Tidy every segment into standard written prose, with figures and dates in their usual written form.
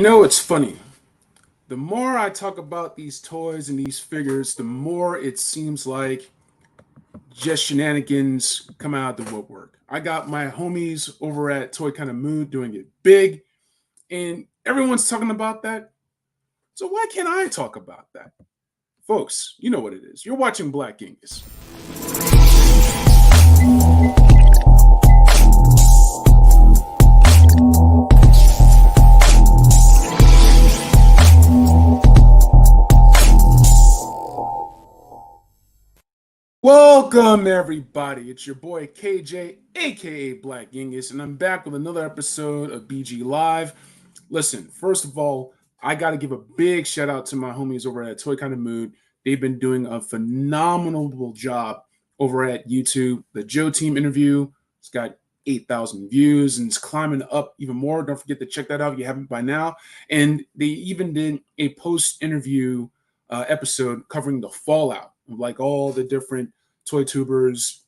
It's funny. The more I talk about these toys and these figures, the more it seems like just shenanigans come out of the woodwork. I got my homies over at Toy Kind of Mood doing it big, and everyone's talking about that. So why can't I talk about that? Folks, you know what it is. You're watching Black Genghis. Welcome, everybody. It's your boy KJ, aka Black Genghis, and I'm back with another episode of BG Live. Listen, first of all, I got to give a big shout out to my homies over at Toy Kind of Mood. They've been doing a phenomenal job over at YouTube. The Joe Team interview, it's got 8,000 views and it's climbing up even more. Don't forget to check that out if you haven't by now. And they even did a post-interview episode covering the fallout of like all the different toy tubers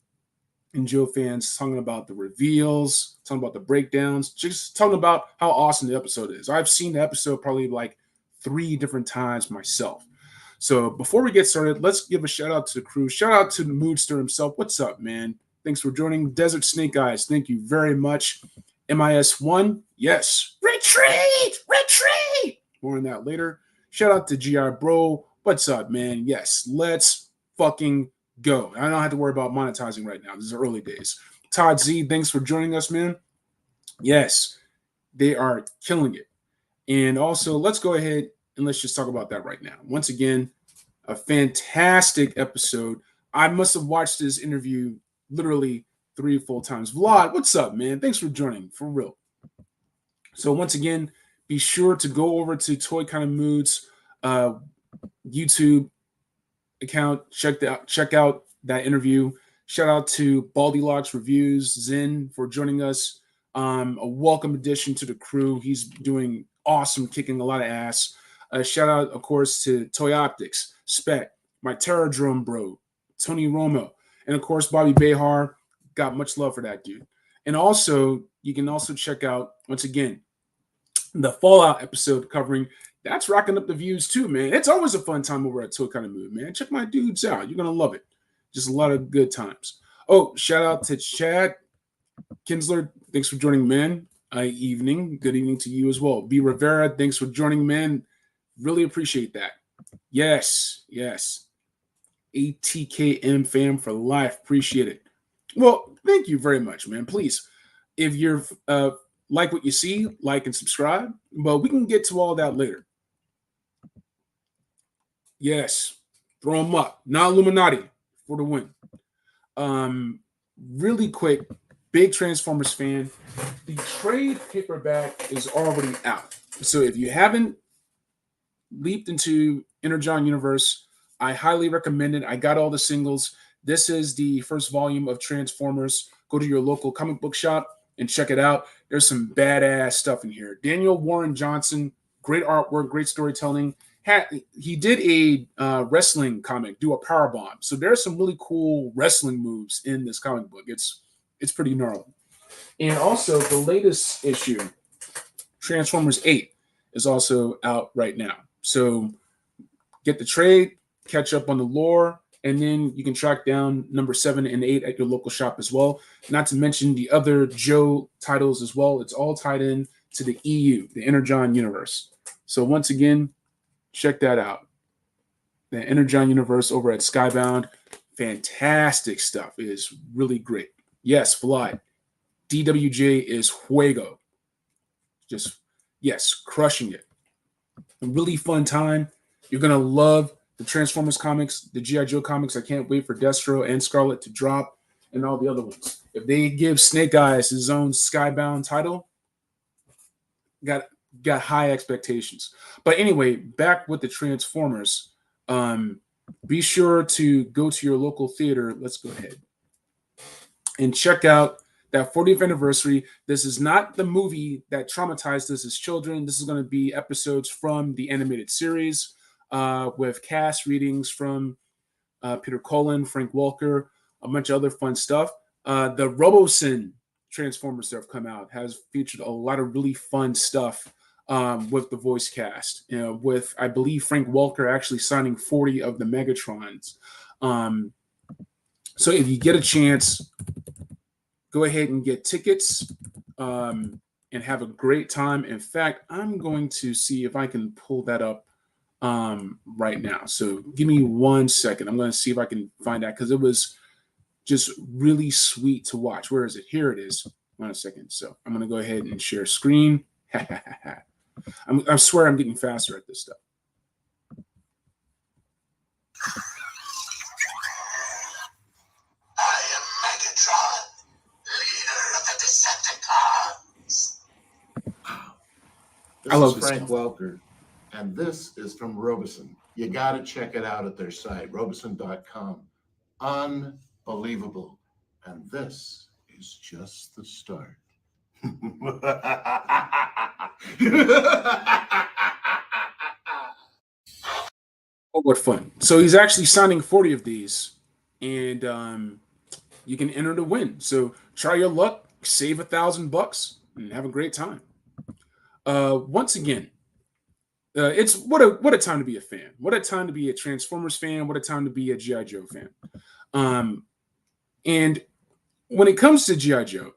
and Joe fans talking about the reveals, talking about the breakdowns, just talking about how awesome the episode is. I've seen the episode probably like 3 different times myself. So before we get started, let's give a shout out to the crew. Shout out to the Moodster himself. What's up, man? Thanks for joining. Desert Snake Eyes, thank you very much. MIS1, yes. Retreat! More on that later. Shout out to GI Bro. What's up, man? Yes, let's fucking go. I don't have to worry about monetizing right now. This is early days. Todd Z, thanks for joining us, man. Yes, they are killing it. And also, let's go ahead and let's just talk about that right now. Once again, a fantastic episode. I must have watched this interview literally 3 full times. Vlad, what's up, man? Thanks for joining, for real. So once again, be sure to go over to Toy Kind of Moods YouTube account. Check out that interview. Shout out to Baldylocks Reviews, Zen, for joining us. A welcome addition to the crew. He's doing awesome, kicking a lot of ass. Shout out, of course, to Toy Optics, Spec, my Terradrome bro, Tony Romo, and of course Bobby Behar. Got much love for that dude. And also, you can also check out, once again, the Fallout episode covering that's rocking up the views too, man. It's always a fun time over at Toy Kind of Mood, man. Check my dudes out. You're gonna love it. Just a lot of good times. Oh, shout out to Chad Kinsler. Thanks for joining, man. Evening. Good evening to you as well. B. Rivera, thanks for joining, man. Really appreciate that. Yes. ATKM fam for life. Appreciate it. Well, thank you very much, man. Please, if you're like what you see, like and subscribe. But we can get to all that later. Yes, throw them up. Not Illuminati for the win. Really quick, big Transformers fan. The trade paperback is already out. So if you haven't leaped into Energon Universe, I highly recommend it. I got all the singles. This is the first volume of Transformers. Go to your local comic book shop and check it out. There's some badass stuff in here. Daniel Warren Johnson, great artwork, great storytelling. He did a wrestling comic, do a power bomb. So there's some really cool wrestling moves in this comic book. It's pretty gnarly. And also the latest issue, Transformers 8, is also out right now. So get the trade, catch up on the lore, and then you can track down number 7 and 8 at your local shop as well. Not to mention the other Joe titles as well. It's all tied in to the EU, the Energon Universe. So once again, check that out. The Energon Universe over at Skybound. Fantastic stuff. It is really great. Yes, Vlad. DWJ is fuego. Just, yes, crushing it. A really fun time. You're going to love the Transformers comics, the G.I. Joe comics. I can't wait for Destro and Scarlet to drop, and all the other ones. If they give Snake Eyes his own Skybound title, got high expectations. But anyway, back with the Transformers. Be sure to go to your local theater. Let's go ahead and check out that 40th anniversary. This is not the movie that traumatized us as children. This is going to be episodes from the animated series with cast readings from Peter Cullen, Frank Welker, a bunch of other fun stuff. The RoboSyn Transformers that have come out has featured a lot of really fun stuff with the voice cast, with, I believe, Frank Welker actually signing 40 of the Megatrons. So if you get a chance, go ahead and get tickets and have a great time. In fact, I'm going to see if I can pull that up right now. So give me 1 second. I'm going to see if I can find that because it was just really sweet to watch. Where is it? Here it is. 1 second. So I'm going to go ahead and share screen. I swear I'm getting faster at this stuff. I am Megatron, leader of the Decepticons. This I love is this Frank stuff. Welker, and this is from Robeson. You got to check it out at their site, robeson.com. Unbelievable. And this is just the start. Oh, what fun. So he's actually signing 40 of these, and you can enter to win. So try your luck, save $1,000, and have a great time. Once again, it's what a time to be a fan. What a time to be a Transformers fan. What a time to be a G.I. Joe fan. And when it comes to G.I. Joe,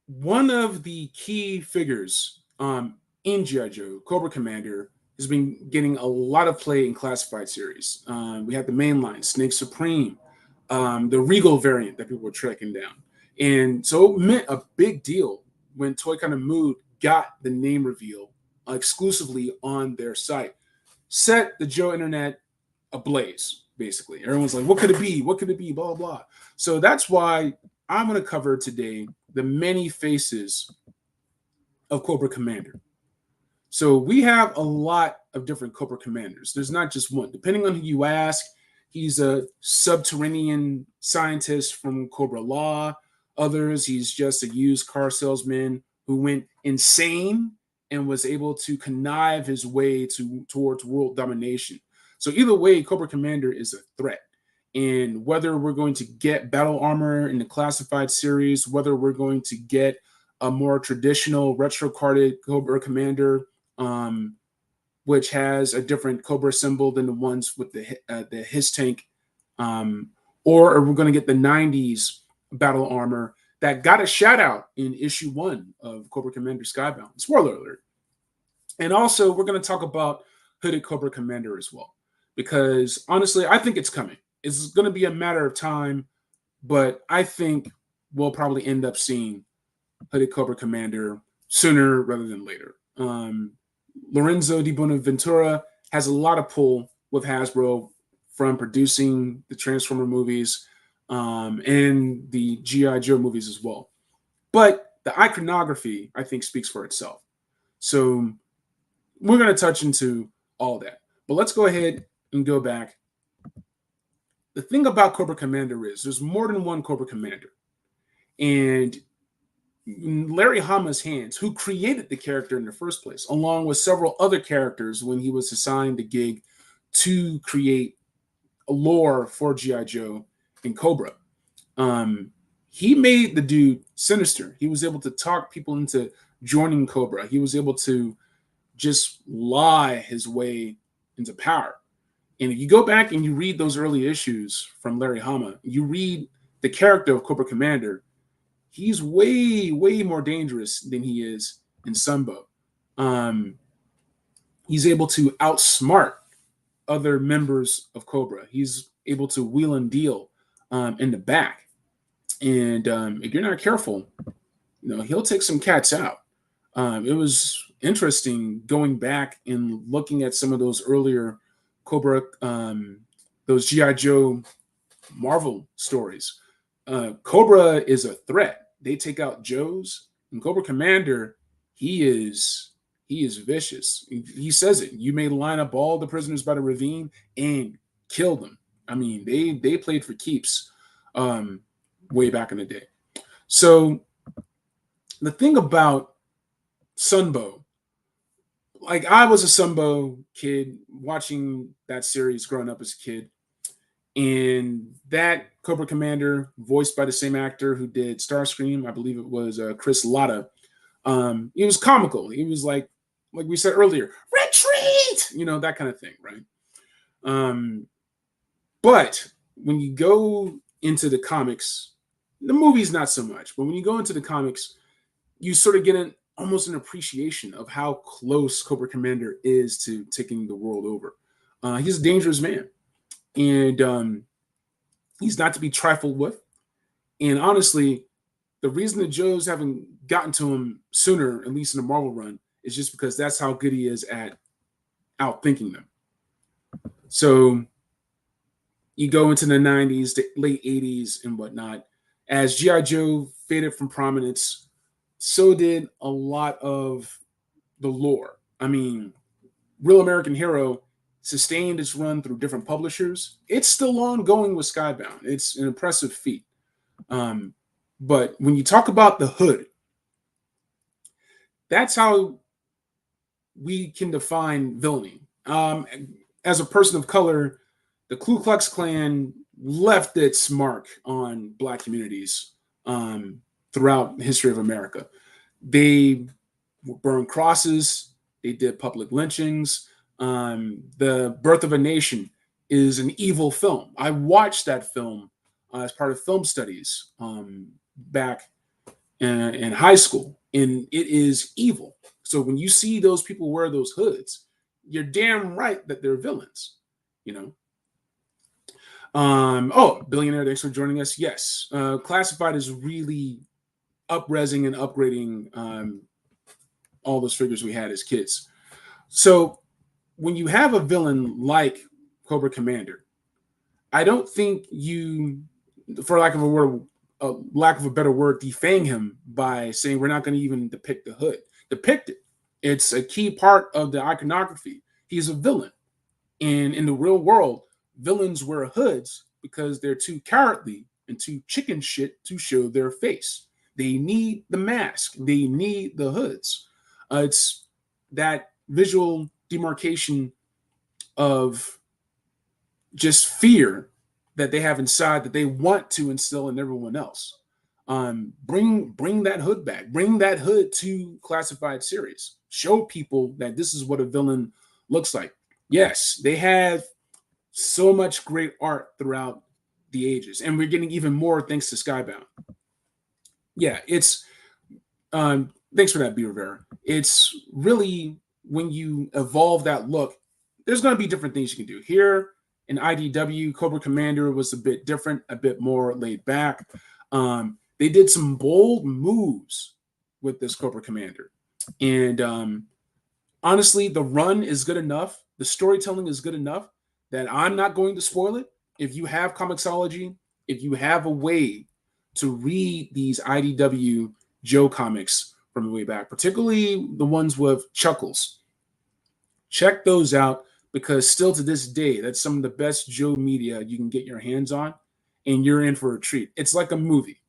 one of the key figures in G.I. Joe, Cobra Commander, has been getting a lot of play in classified series. We had the mainline, Snake Supreme, the Regal variant that people were tracking down. And so it meant a big deal when 𝐁𝐥𝐚𝐜 got the name reveal exclusively on their site. Set the Joe internet ablaze, basically. Everyone's like, what could it be? What could it be? Blah, blah, blah. So that's why I'm going to cover today the many faces of Cobra Commander. So we have a lot of different Cobra Commanders. There's not just one. Depending on who you ask, he's a subterranean scientist from Cobra Law. Others, he's just a used car salesman who went insane and was able to connive his way towards world domination. So either way, Cobra Commander is a threat. And whether we're going to get battle armor in the classified series, whether we're going to get a more traditional retro-carded Cobra Commander, which has a different Cobra symbol than the ones with the his tank, or we're going to get the 90s battle armor that got a shout out in issue 1 of Cobra Commander Skybound. Spoiler alert. And also, we're going to talk about Hooded Cobra Commander as well, because honestly, I think it's coming. It's going to be a matter of time, but I think we'll probably end up seeing Hooded Cobra Commander sooner rather than later. Lorenzo Di Bonaventura has a lot of pull with Hasbro from producing the Transformer movies and the G.I. Joe movies as well. But the iconography, I think, speaks for itself. So we're going to touch into all that. But let's go ahead and go back. The thing about Cobra Commander is there's more than one Cobra Commander. And Larry Hama's hands, who created the character in the first place, along with several other characters when he was assigned the gig to create a lore for G.I. Joe and Cobra. He made the dude sinister. He was able to talk people into joining Cobra. He was able to just lie his way into power. And if you go back and you read those early issues from Larry Hama, you read the character of Cobra Commander, he's way, way more dangerous than he is in Sunbow. He's able to outsmart other members of Cobra. He's able to wheel and deal in the back. And if you're not careful, he'll take some cats out. It was interesting going back and looking at some of those earlier Cobra, those G.I. Joe Marvel stories. Cobra is a threat. They take out Joes, and Cobra Commander, he is vicious. He says it. You may line up all the prisoners by the ravine and kill them. I mean, they played for keeps way back in the day. So the thing about Sunbow, like I was a Sunbow kid watching that series growing up as a kid. And that Cobra Commander, voiced by the same actor who did Starscream, I believe it was Chris Latta, It was comical. He was like we said earlier, retreat, that kind of thing, right? But when you go into the comics, the movies not so much, but when you go into the comics, you sort of get almost an appreciation of how close Cobra Commander is to taking the world over. He's a dangerous man, and he's not to be trifled with. And honestly, the reason the Joes haven't gotten to him sooner, at least in the Marvel run, is just because that's how good he is at outthinking them. So you go into the 90s, the late 80s, and whatnot. As G.I. Joe faded from prominence, so did a lot of the lore. I mean, Real American Hero sustained its run through different publishers. It's still ongoing with Skybound. It's an impressive feat. But when you talk about the hood, that's how we can define villainy. As a person of color, the Ku Klux Klan left its mark on Black communities throughout the history of America. They burned crosses. They did public lynchings. The Birth of a Nation is an evil film. I watched that film as part of film studies back in high school, and it is evil. So when you see those people wear those hoods, you're damn right that they're villains, Billionaire, thanks for joining us. Yes, Classified is really up-resing and upgrading all those figures we had as kids. So when you have a villain like Cobra Commander, I don't think you, for lack of a better word, defang him by saying we're not going to even depict the hood. Depict it. It's a key part of the iconography. He's a villain. And in the real world, villains wear hoods because they're too cowardly and too chicken shit to show their face. They need the mask. They need the hoods. It's that visual demarcation of just fear that they have inside that they want to instill in everyone else. Bring that hood back. Bring that hood to Classified series. Show people that this is what a villain looks like. Yes, they have so much great art throughout the ages, and we're getting even more thanks to Skybound. Yeah, it's thanks for that, B. Rivera. It's really when you evolve that look, there's going to be different things you can do. Here in IDW, Cobra Commander was a bit different, a bit more laid back. They did some bold moves with this Cobra Commander. And honestly, the run is good enough. The storytelling is good enough that I'm not going to spoil it. If you have Comixology, if you have a way to read these IDW Joe comics from the way back, particularly the ones with Chuckles, check those out because still to this day, that's some of the best Joe media you can get your hands on, and you're in for a treat. It's like a movie.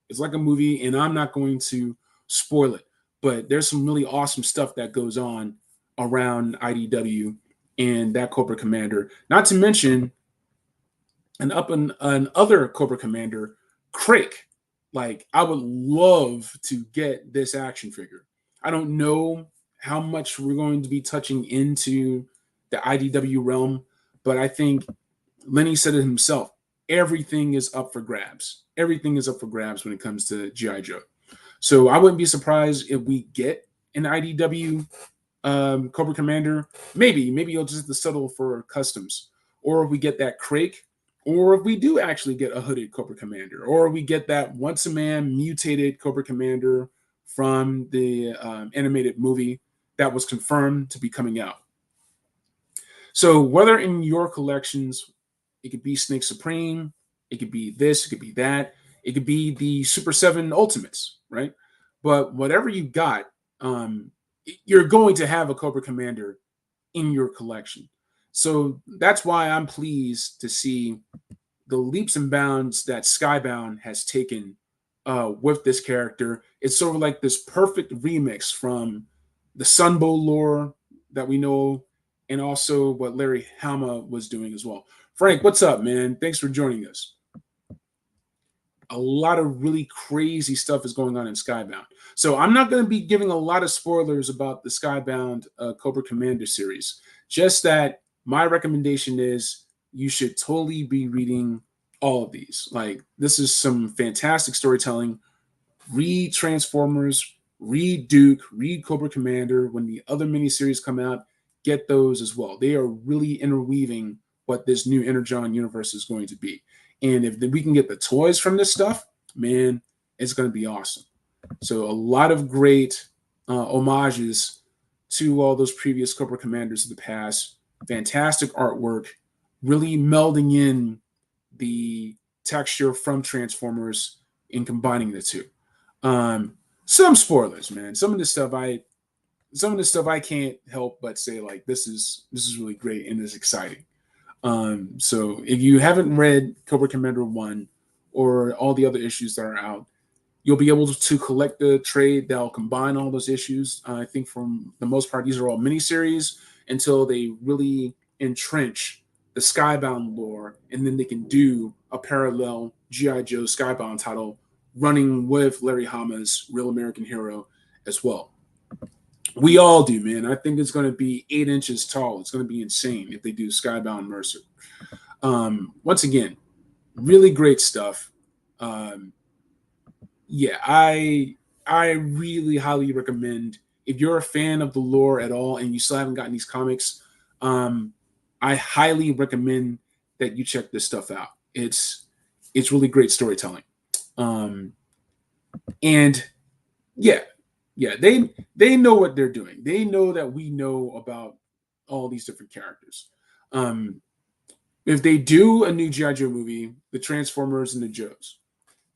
It's like a movie, and I'm not going to spoil it, but there's some really awesome stuff that goes on around IDW and that Cobra Commander. Not to mention an other Cobra Commander, Crake. Like, I would love to get this action figure. I don't know how much we're going to be touching into the IDW realm, but I think Lenny said it himself. Everything is up for grabs. Everything is up for grabs when it comes to G.I. Joe. So I wouldn't be surprised if we get an IDW Cobra Commander. Maybe you'll just have to settle for customs. Or if we get that Crake, or if we do actually get a hooded Cobra Commander, or we get that once-a-man mutated Cobra Commander from the animated movie that was confirmed to be coming out. So whether in your collections, it could be Snake Supreme, it could be this, it could be that, it could be the Super 7 Ultimates, right? But whatever you got, you're going to have a Cobra Commander in your collection. So that's why I'm pleased to see the leaps and bounds that Skybound has taken with this character. It's sort of like this perfect remix from the Sunbow lore that we know, and also what Larry Hama was doing as well. Frank, what's up, man? Thanks for joining us. a lot of really crazy stuff is going on in Skybound. So I'm not going to be giving a lot of spoilers about the Skybound Cobra Commander series. Just that my recommendation is you should totally be reading all of these. Like, this is some fantastic storytelling. Read Transformers, read Duke, read Cobra Commander. When the other miniseries come out, get those as well. They are really interweaving what this new Energon universe is going to be. And if we can get the toys from this stuff, man, it's going to be awesome. So a lot of great homages to all those previous Cobra Commanders of the past. Fantastic artwork, really melding in the texture from Transformers and combining the two. Some spoilers, man. Some of the stuff I can't help but say, like, this is really great and is exciting. So if you haven't read Cobra Commander 1 or all the other issues that are out, you'll be able to collect the trade that'll combine all those issues. I think for the most part, these are all miniseries until they really entrench the Skybound lore, and then they can do a parallel G.I. Joe Skybound title running with Larry Hama's Real American Hero as well. We all do, man. I think it's going to be 8 inches tall. It's going to be insane if they do Skybound Mercer. Once again, really great stuff. Yeah, I really highly recommend, if you're a fan of the lore at all and you still haven't gotten these comics, I highly recommend that you check this stuff out. It's really great storytelling. And yeah, they know what they're doing. They know that we know about all these different characters. If they do a new G.I. Joe movie, the Transformers and the Joes,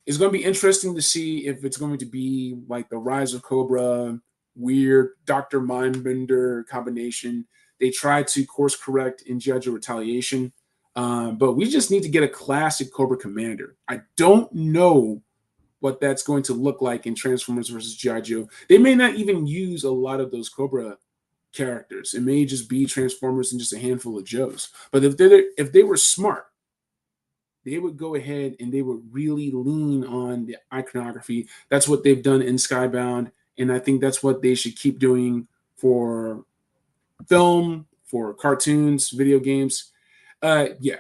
it's going to be interesting to see if it's going to be like the Rise of Cobra, weird Dr. Mindbender combination. They tried to course correct in G.I. Joe Retaliation, but we just need to get a classic Cobra Commander. I don't know what that's going to look like in Transformers versus G.I. Joe. They may not even use a lot of those Cobra characters. It may just be Transformers and just a handful of Joes. But if they were smart, they would go ahead and they would really lean on the iconography. That's what they've done in Skybound, and I think that's what they should keep doing for film, for cartoons, video games. Yeah.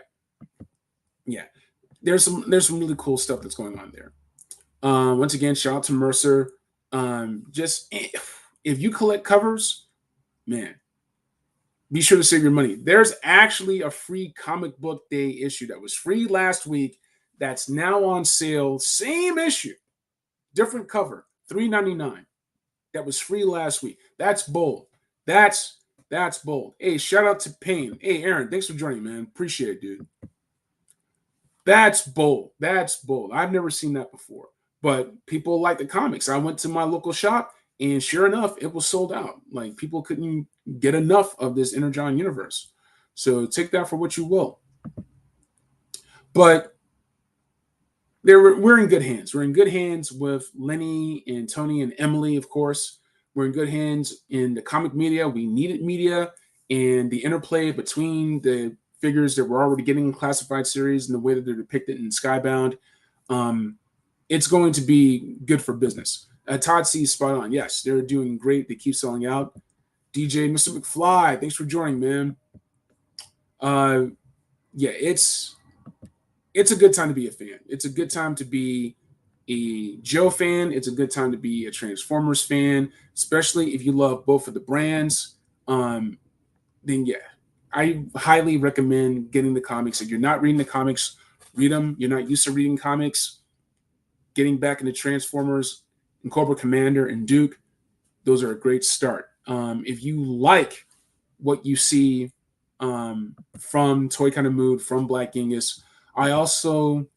There's some really cool stuff that's going on there. Once again, shout out to Mercer. Just if you collect covers, man, be sure to save your money. There's actually a free comic book day issue that was free last week that's now on sale. Same issue, different cover, $3.99. That was free last week. That's bold. That's bold. Hey, shout out to Payne. Hey, Aaron, thanks for joining, man. Appreciate it, dude. That's bold. That's bold. I've never seen that before. But people like the comics. I went to my local shop, and sure enough, it was sold out. Like, people couldn't get enough of this Energon universe. So take that for what you will. But we're in good hands. We're in good hands with Lenny and Tony and Emily, of course. We're in good hands in the comic media. We needed media, and the interplay between the figures that we're already getting in classified series and the way that they're depicted in Skybound, it's going to be good for business. Todd C is spot on. Yes, they're doing great. They keep selling out. DJ Mr. McFly, thanks for joining, man. Yeah, it's a good time to be a fan. It's a good time to be a Joe fan. It's a good time to be a Transformers fan, especially if you love both of the brands. Then yeah, I highly recommend getting the comics. If you're not reading the comics, read them. You're not used to reading comics. Getting back into Transformers and Cobra Commander and Duke, those are a great start. If you like what you see from Toy Kind of Mood, from Black Genghis, I also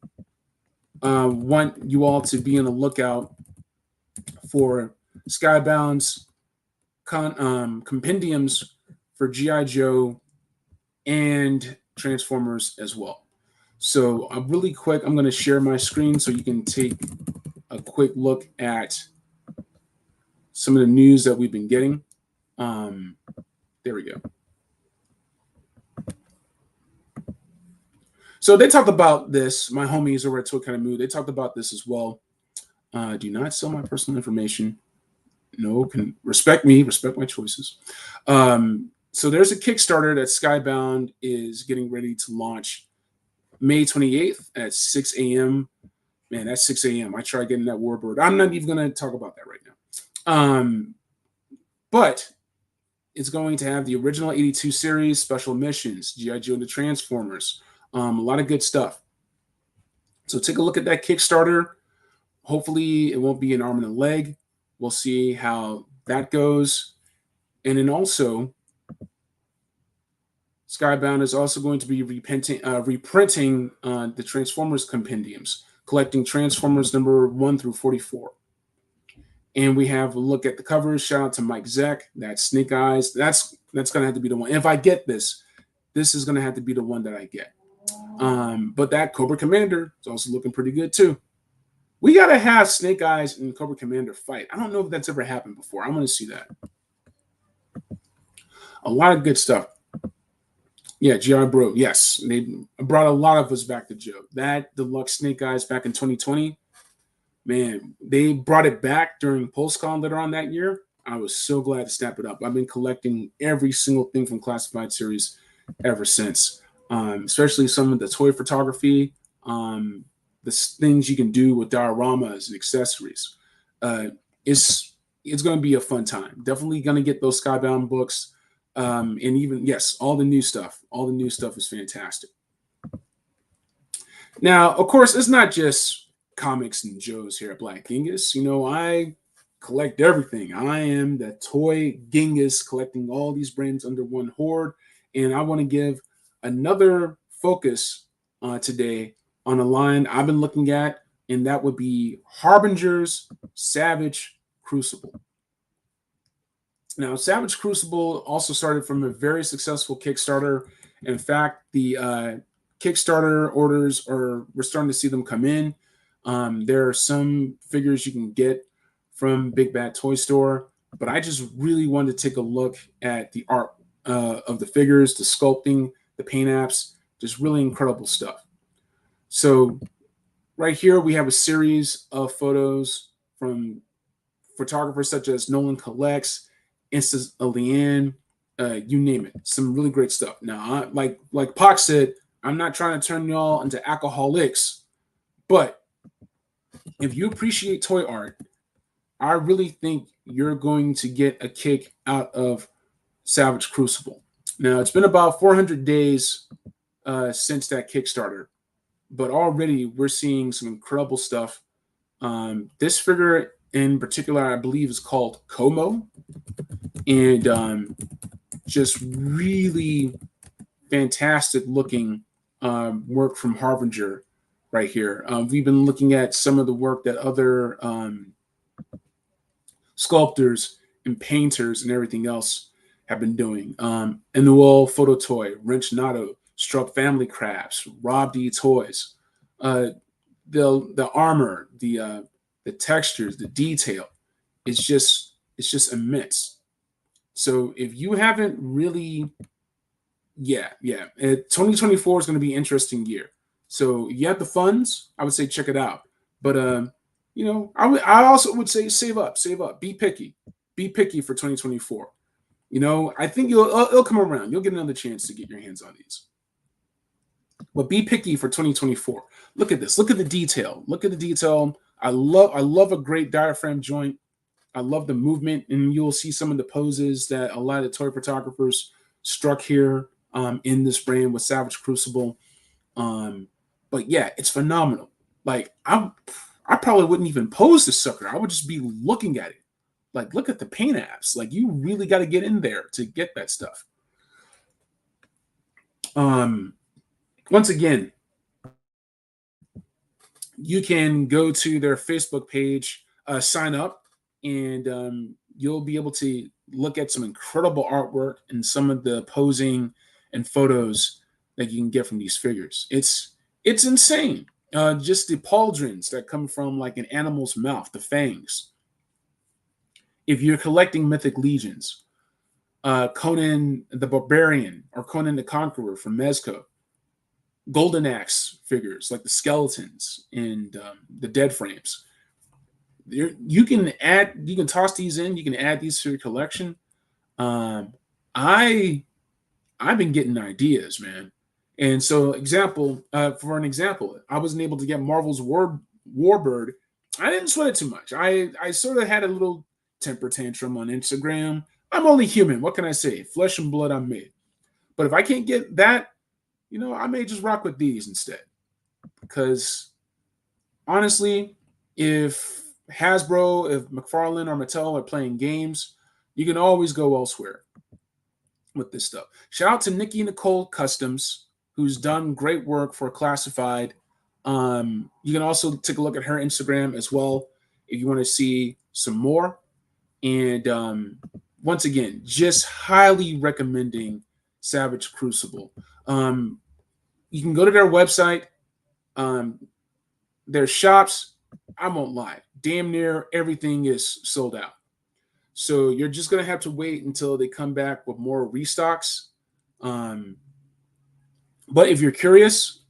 want you all to be on the lookout for Skybound's compendiums for G.I. Joe and Transformers as well. So really quick, I'm going to share my screen so you can take a quick look at some of the news that we've been getting. There we go. So they talked about this. My homies over at 𝐁𝐥𝐚𝐜, they talked about this as well. Do not sell my personal information. No, can respect me, respect my choices. So there's a Kickstarter that Skybound is getting ready to launch May 28th at 6 a.m. Man, that's 6 a.m. I tried getting that Warbird. I'm not even going to talk about that right now. But it's going to have the original 82 series, special missions, G.I. Joe and the Transformers, a lot of good stuff. So take a look at that Kickstarter. Hopefully it won't be an arm and a leg. We'll see how that goes. And then also, Skybound is also going to be reprinting the Transformers compendiums, collecting Transformers number 1 through 44. And we have a look at the covers. Shout out to Mike Zeck. That's Snake Eyes. That's going to have to be the one. And if I get this is going to have to be the one that I get. But that Cobra Commander is also looking pretty good too. We got to have Snake Eyes and Cobra Commander fight. I don't know if that's ever happened before. I want to see that. A lot of good stuff. Yeah, GR Bro. Yes, they brought a lot of us back to Joe. That deluxe Snake Eyes back in 2020, man, they brought it back during PulseCon later on that year. I was so glad to snap it up. I've been collecting every single thing from Classified Series ever since, especially some of the toy photography, the things you can do with dioramas and accessories. It's going to be a fun time. Definitely going to get those Skybound books. And even, yes, all the new stuff. All the new stuff is fantastic. Now, of course, it's not just comics and Joes here at Black Genghis. You know, I collect everything. I am the Toy Genghis, collecting all these brands under one horde. And I want to give another focus today on a line I've been looking at, and that would be Harbinger's Savage Crucible. Now, Savage Crucible also started from a very successful Kickstarter. In fact, the Kickstarter orders we're starting to see them come in. There are some figures you can get from Big Bad Toy Store, but I just really wanted to take a look at the art of the figures, the sculpting, the paint apps, just really incredible stuff. So right here, we have a series of photos from photographers such as Nolan Collects, Insta Leanne, you name it. Some really great stuff. Now, like Pac said, I'm not trying to turn y'all into alcoholics, but if you appreciate toy art, I really think you're going to get a kick out of Savage Crucible. Now, it's been about 400 days since that Kickstarter, but already we're seeing some incredible stuff. This figure in particular, I believe, is called Como, and just really fantastic looking work from Harbinger right here. We've been looking at some of the work that other sculptors and painters and everything else have been doing. Anuel Photo Toy, Wrench Nato, Struck Family Crafts, Rob D Toys, the armor, the textures, the detail, it's just immense. So if you haven't really, 2024 is going to be an interesting year. So if you have the funds, I would say check it out. But I also would say save up, be picky for 2024. I think it'll come around. You'll get another chance to get your hands on these. But be picky for 2024. Look at this. Look at the detail. I love a great diaphragm joint. I love the movement, and you'll see some of the poses that a lot of toy photographers struck here in this brand with Savage Crucible. But yeah, it's phenomenal. Like I probably wouldn't even pose this sucker. I would just be looking at it. Like, look at the paint apps. Like, you really got to get in there to get that stuff. Once again, you can go to their Facebook page, sign up, and you'll be able to look at some incredible artwork and some of the posing and photos that you can get from these figures. It's insane. Just the pauldrons that come from like an animal's mouth, the fangs. If you're collecting Mythic Legions, Conan the Barbarian or Conan the Conqueror from Mezco, Golden Axe figures, like the skeletons and the dead frames. You can toss these in. You can add these to your collection. Um, I I've been getting ideas, man. And so, for an example, I wasn't able to get Marvel's Warbird. I didn't sweat it too much. I sort of had a little temper tantrum on Instagram. I'm only human. What can I say? Flesh and blood, I'm made. But if I can't get that, I may just rock with these instead. Because honestly, if Hasbro, if McFarlane or Mattel are playing games, you can always go elsewhere with this stuff. Shout out to Nikki Nicole Customs, who's done great work for Classified. You can also take a look at her Instagram as well if you want to see some more. And once again, just highly recommending Savage Crucible. You can go to their website, their shops. I won't lie, damn near everything is sold out. So you're just going to have to wait until they come back with more restocks. But if you're curious,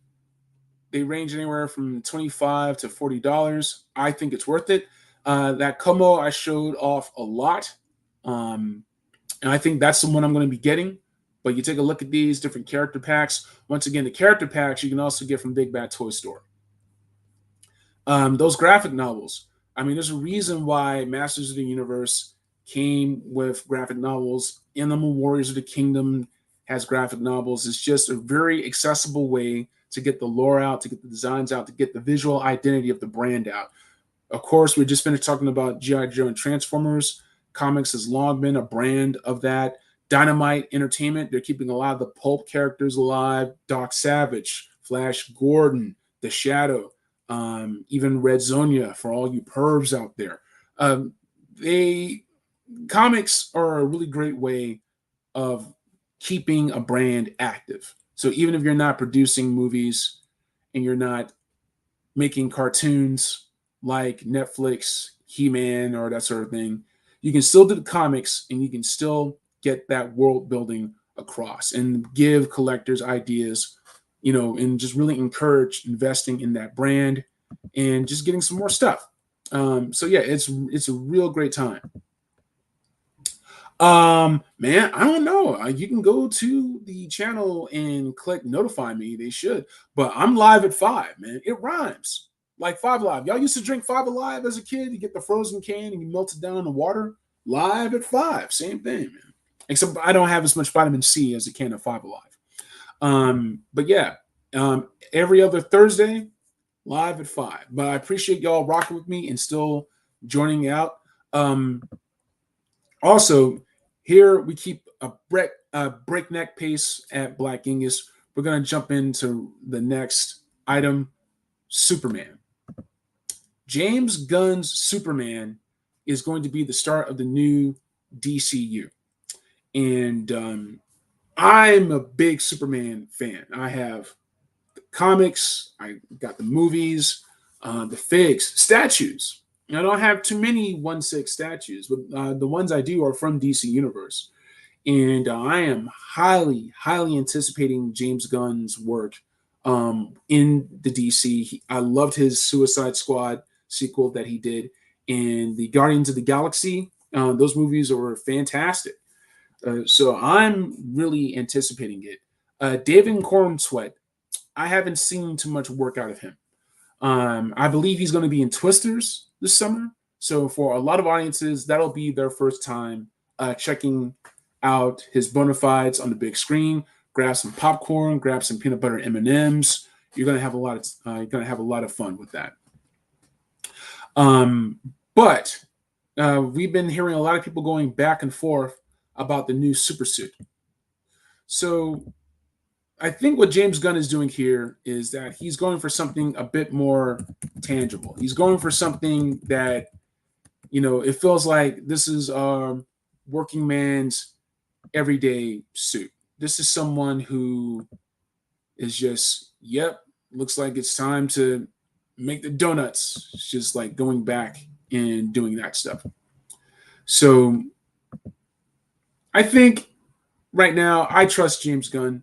they range anywhere from $25 to $40. I think it's worth it. That Como I showed off a lot. And I think that's the one I'm going to be getting. But you take a look at these different character packs. Once again, the character packs you can also get from Big Bad Toy Store. Those graphic novels. I mean, there's a reason why Masters of the Universe came with graphic novels. Animal Warriors of the Kingdom has graphic novels. It's just a very accessible way to get the lore out, to get the designs out, to get the visual identity of the brand out. Of course, we just finished talking about G.I. Joe and Transformers. Comics has long been a brand of that. Dynamite Entertainment, they're keeping a lot of the pulp characters alive. Doc Savage, Flash Gordon, The Shadow, even Red Sonja for all you pervs out there. Comics are a really great way of keeping a brand active. So even if you're not producing movies and you're not making cartoons like Netflix, He-Man, or that sort of thing, you can still do the comics and you can still get that world building across and give collectors ideas, and just really encourage investing in that brand and just getting some more stuff. So yeah, it's a real great time. Man, I don't know. You can go to the channel and click notify me. They should, but I'm live at 5, man. It rhymes like 5 Alive. Y'all used to drink 5 Alive as a kid. You get the frozen can and you melt it down in the water. Live at 5, same thing, man. Except I don't have as much vitamin C as a can of 5 Alive. But yeah, every other Thursday, live at 5. But I appreciate y'all rocking with me and still joining out. Also, here we keep a breakneck pace at Black Genghis. We're going to jump into the next item, Superman. James Gunn's Superman is going to be the start of the new DCU. And I'm a big Superman fan. I have the comics, I got the movies, the figs, statues. I don't have too many 1/6 statues, but the ones I do are from DC Universe. And I am highly, highly anticipating James Gunn's work in the DC. I loved his Suicide Squad sequel that he did, and the Guardians of the Galaxy. Those movies were fantastic. So I'm really anticipating it. David Cornsweet, I haven't seen too much work out of him. I believe he's going to be in Twisters this summer. So for a lot of audiences, that'll be their first time checking out his bona fides on the big screen. Grab some popcorn, grab some peanut butter M&Ms. You're going to have a lot of fun with that. But we've been hearing a lot of people going back and forth about the new super suit. So I think what James Gunn is doing here is that he's going for something a bit more tangible. He's going for something that, it feels like this is a working man's everyday suit. This is someone who is just, looks like it's time to make the donuts. It's just like going back and doing that stuff. So I think right now I trust James Gunn.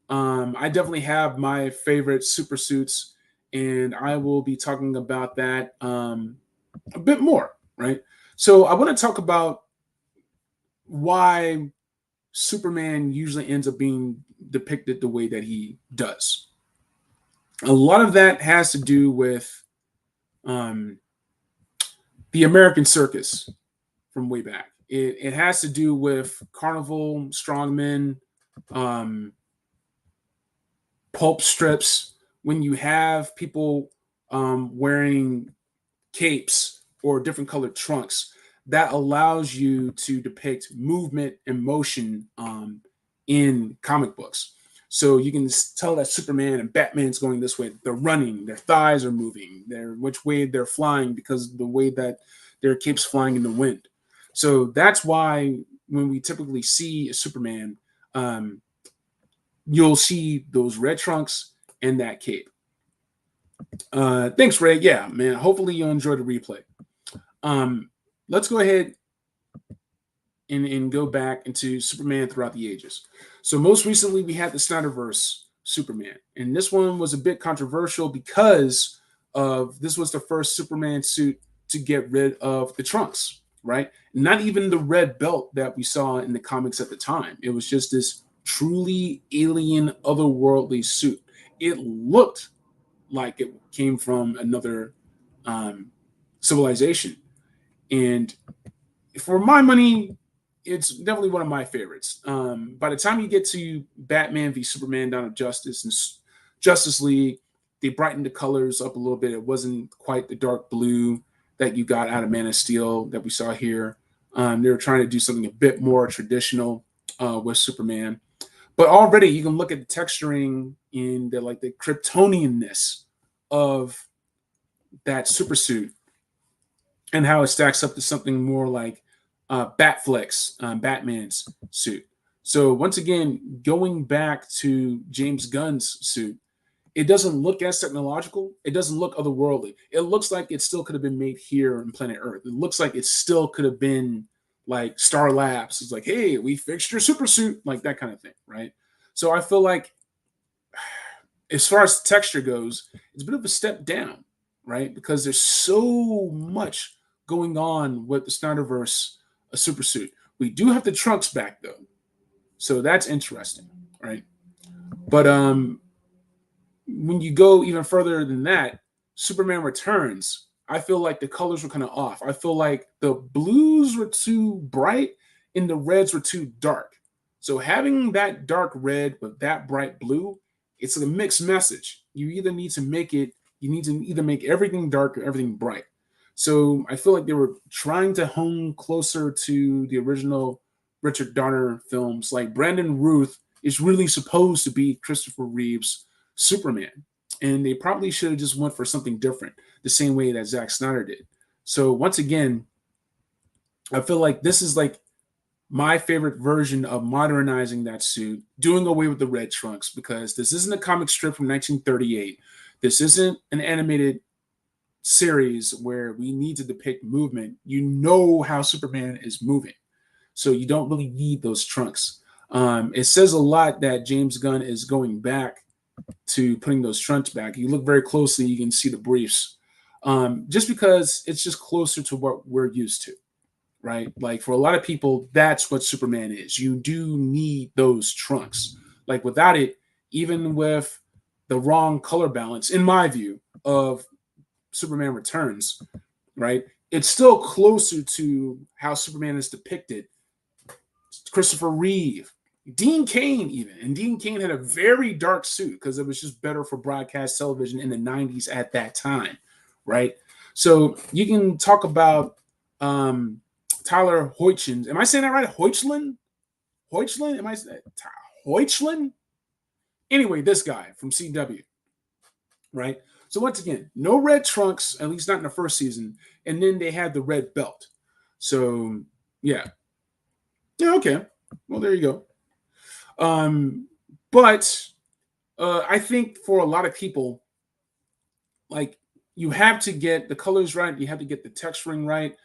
I definitely have my favorite super suits, and I will be talking about that a bit more, right? So I want to talk about why Superman usually ends up being depicted the way that he does. A lot of that has to do with um, the American circus from way back. It has to do with carnival, strongmen, um, pulp strips. When you have people wearing capes or different colored trunks, that allows you to depict movement and motion in comic books. So you can tell that Superman and Batman's going this way. They're running, their thighs are moving, they're which way they're flying because of the way that their capes flying in the wind. So that's why when we typically see a Superman, um, you'll see those red trunks and that cape. Thanks, Ray. Yeah, man. Hopefully you enjoyed the replay. Let's go ahead and go back into Superman throughout the ages. So most recently we had the Snyderverse Superman, and this one was a bit controversial because of this was the first Superman suit to get rid of the trunks, right? Not even the red belt that we saw in the comics at the time. It was just this truly alien, otherworldly suit. It looked like it came from another um, civilization. And for my money, it's definitely one of my favorites. By the time you get to Batman v Superman: Dawn of Justice and Justice League, they brightened the colors up a little bit. It wasn't quite the dark blue that you got out of Man of Steel that we saw here. They were trying to do something a bit more traditional with Superman. But already you can look at the texturing in the like the Kryptonianness of that super suit and how it stacks up to something more like Batfleck's Batman's suit. So once again, going back to James Gunn's suit, it doesn't look as technological. It doesn't look otherworldly. It looks like it still could have been made here on planet Earth. It looks like it still could have been like Star Labs. It's like, hey, we fixed your super suit, like that kind of thing, right? So I feel like as far as texture goes, it's a bit of a step down, right? Because there's so much going on with the Snyderverse a super suit. We do have the trunks back though, so that's interesting, right? But when you go even further than that, Superman Returns, I feel like the colors were kind of off. I feel like the blues were too bright and the reds were too dark. So having that dark red with that bright blue, it's a mixed message. You either need to make it, you need to either make everything dark or everything bright. So I feel like they were trying to hone closer to the original Richard Donner films. Like Brandon Routh is really supposed to be Christopher Reeve's Superman. And they probably should have just went for something different, the same way that Zack Snyder did. So once again, I feel like this is like my favorite version of modernizing that suit, doing away with the red trunks, because this isn't a comic strip from 1938. This isn't an animated series where we need to depict movement. You know how Superman is moving, so you don't really need those trunks. It says a lot that James Gunn is going back to putting those trunks back. You look very closely, you can see the briefs, just because it's just closer to what we're used to, right? Like for a lot of people, that's what Superman is. You do need those trunks. Like without it, even with the wrong color balance, in my view, of Superman Returns, right? It's still closer to how Superman is depicted. Christopher Reeve, Dean Cain, even. And Dean Cain had a very dark suit because it was just better for broadcast television in the 90s at that time, right? So you can talk about Tyler Hoechlin. Am I saying that right? Hoechlin? Hoechlin? Am I saying Hoechlin? Anyway, this guy from CW, right? So once again, no red trunks, at least not in the first season, and then they had the red belt. So yeah, okay. Well, there you go. But I think for a lot of people, like you have to get the colors right, you have to get the texturing right.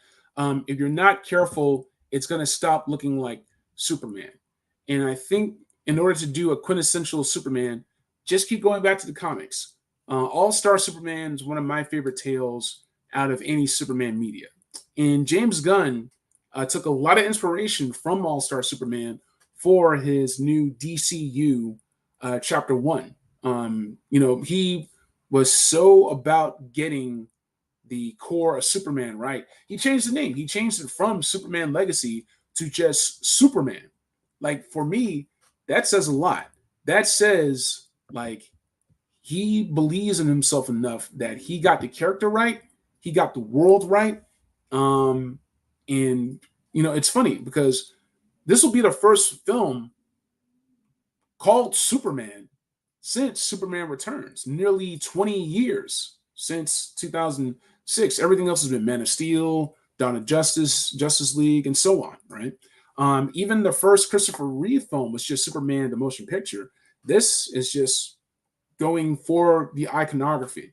If you're not careful, it's going to stop looking like Superman. And I think in order to do a quintessential Superman, just keep going back to the comics. All-Star Superman is one of my favorite tales out of any Superman media. And James Gunn took a lot of inspiration from All-Star Superman for his new DCU Chapter 1. He was so about getting the core of Superman right. He changed the name. He changed it from Superman Legacy to just Superman. Like, for me, that says a lot. That says, like, he believes in himself enough that he got the character right, he got the world right. And it's funny because this will be the first film called Superman since Superman Returns, nearly 20 years since 2006. Everything else has been Man of Steel, Dawn of Justice, Justice League, and so on, right? Even the first Christopher Reeve film was just Superman, the motion picture. This is just going for the iconography.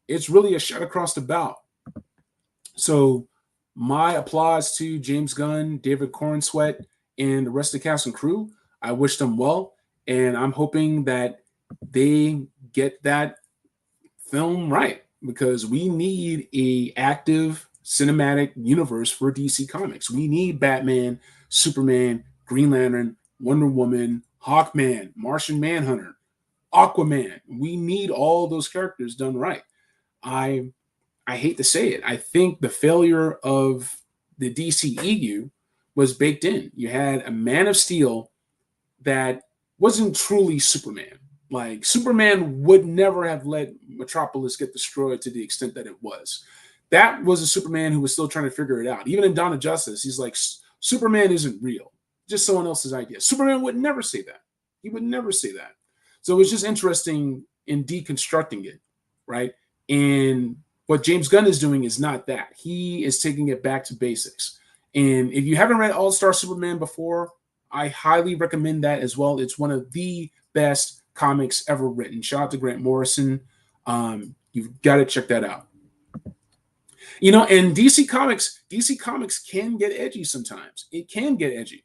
It's really a shot across the bow. So my applause to James Gunn, David Corenswet, and the rest of the cast and crew. I wish them well, and I'm hoping that they get that film right, because we need a active cinematic universe for DC Comics. We need Batman, Superman, Green Lantern, Wonder Woman, Hawkman, Martian Manhunter, Aquaman. We need all those characters done right. I hate to say it. I think the failure of the DCEU was baked in. You had a Man of Steel that wasn't truly Superman. Like, Superman would never have let Metropolis get destroyed to the extent that it was. That was a Superman who was still trying to figure it out. Even in Dawn of Justice, he's like, Superman isn't real. Just someone else's idea. Superman would never say that. He would never say that. So it's just interesting in deconstructing it, right? And what James Gunn is doing is not that. He is taking it back to basics. And if you haven't read All-Star Superman before, I highly recommend that as well. It's one of the best comics ever written. Shout out to Grant Morrison. You've got to check that out. And DC Comics can get edgy sometimes. It can get edgy.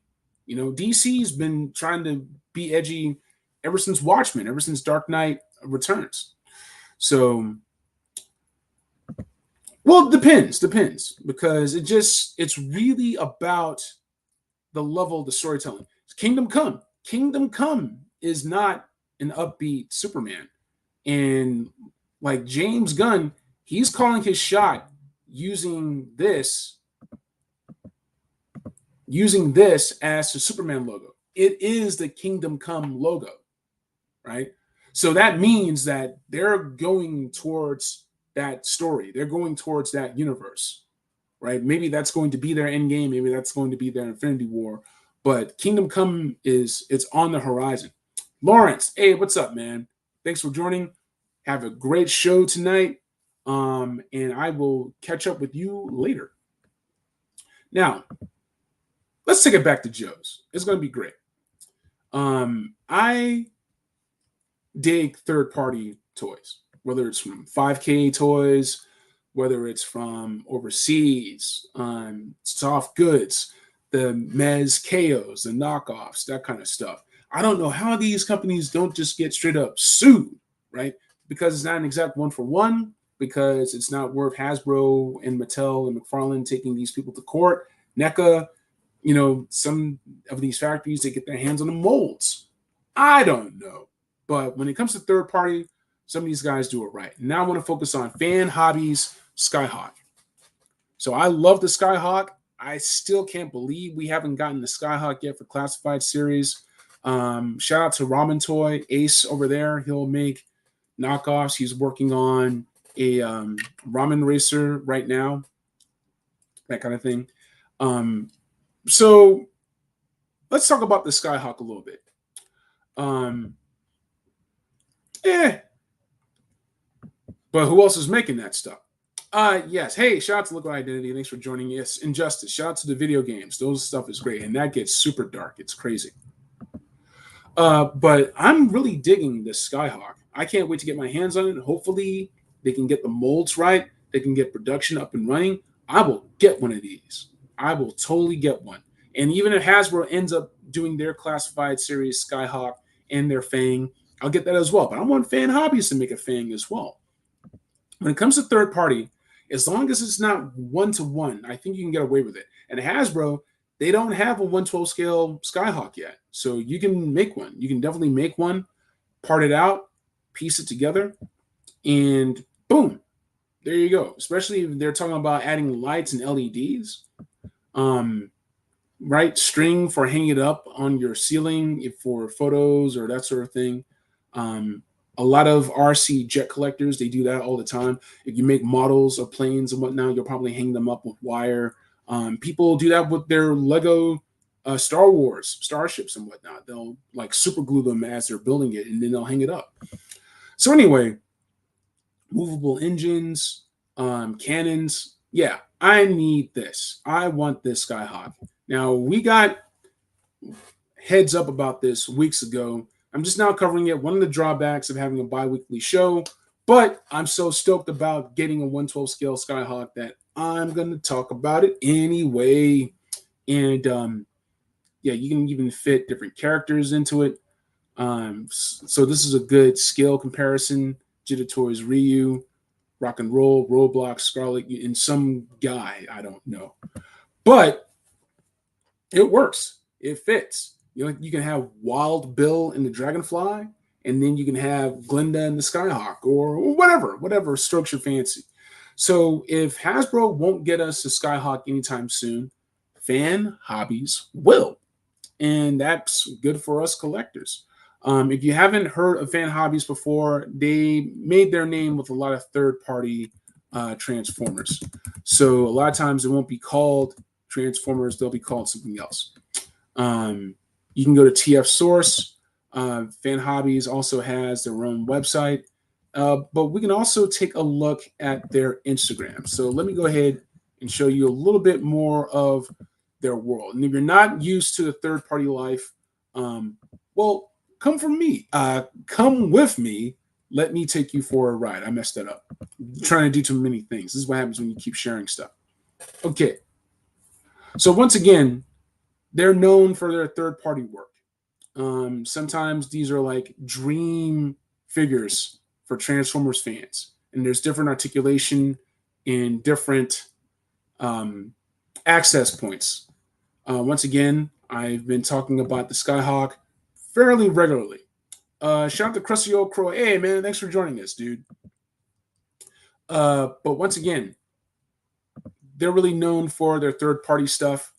DC's been trying to be edgy ever since Watchmen, ever since Dark Knight Returns. So, well, depends, because it's really about the level of the storytelling. Kingdom Come is not an upbeat Superman. And like James Gunn, he's calling his shot using this as the Superman logo. It is the Kingdom Come logo, right? So that means that they're going towards that story. They're going towards that universe, right? Maybe that's going to be their end game. Maybe that's going to be their Infinity War. But Kingdom Come it's on the horizon. Lawrence, hey, what's up, man? Thanks for joining. Have a great show tonight. And I will catch up with you later. Now, let's take it back to Joe's. It's going to be great. I dig third-party toys, whether it's from 5K toys, whether it's from overseas, soft goods, the Mez KOs, the knockoffs, that kind of stuff. I don't know how these companies don't just get straight up sued, right? Because it's not an exact one-for-one, because it's not worth Hasbro and Mattel and McFarlane taking these people to court. NECA, some of these factories, they get their hands on the molds. I don't know. But when it comes to third party, some of these guys do it right. Now I want to focus on Fan Hobbies Skyhawk. So I love the Skyhawk. I still can't believe we haven't gotten the Skyhawk yet for Classified series. Shout out to Ramen Toy, Ace over there. He'll make knockoffs. He's working on a ramen racer right now, that kind of thing. So let's talk about the Skyhawk a little bit. But who else is making that stuff? Yes. Hey, shout out to Liquid Identity. Thanks for joining. Yes, Injustice. Shout out to the video games. Those stuff is great, and that gets super dark. It's crazy. But I'm really digging this Skyhawk. I can't wait to get my hands on it. Hopefully, they can get the molds right. They can get production up and running. I will get one of these. I will totally get one. And even if Hasbro ends up doing their classified series, Skyhawk, and their Fang, I'll get that as well. But I want Fan Hobbies to make a Fang as well. When it comes to third party, as long as it's not 1-to-1, I think you can get away with it. And Hasbro, they don't have a 1/12 scale Skyhawk yet. So you can make one. You can definitely make one, part it out, piece it together, and boom, there you go. Especially if they're talking about adding lights and LEDs. Right? String for hanging it up on your ceiling for photos or that sort of thing. A lot of RC jet collectors, they do that all the time. If you make models of planes and whatnot, you'll probably hang them up with wire. People do that with their Lego Star Wars starships and whatnot. They'll like super glue them as they're building it, and then they'll hang it up. So anyway, movable engines, cannons. Yeah, I need this. I want this Skyhawk. Now, we got heads up about this weeks ago. I'm just now covering it. One of the drawbacks of having a bi-weekly show, but I'm so stoked about getting a 1/12 scale Skyhawk that I'm going to talk about it anyway. And yeah, you can even fit different characters into it. So this is a good scale comparison. Jita Toys Ryu, Rock and Roll, Roblox, Scarlet, and some guy, I don't know. But it works. It fits. You can have Wild Bill in the Dragonfly, and then you can have Glinda in the Skyhawk, or whatever strokes your fancy. So if Hasbro won't get us a Skyhawk anytime soon, Fan Hobbies will. And that's good for us collectors. If you haven't heard of Fan Hobbies before, they made their name with a lot of third-party Transformers. So a lot of times it won't be called Transformers, they'll be called something else. You can go to TF Source. Fan Hobbies also has their own website. But we can also take a look at their Instagram. So let me go ahead and show you a little bit more of their world. And if you're not used to the third-party life, well, come from me. Come with me. Let me take you for a ride. I messed that up. I'm trying to do too many things. This is what happens when you keep sharing stuff. Okay. So once again, they're known for their third-party work. Sometimes these are like dream figures for Transformers fans. And there's different articulation and different access points. Once again, I've been talking about the Skyhawk fairly regularly. Shout out to Crusty Old Crow. Hey, man, thanks for joining us, dude. But once again, they're really known for their third-party stuff.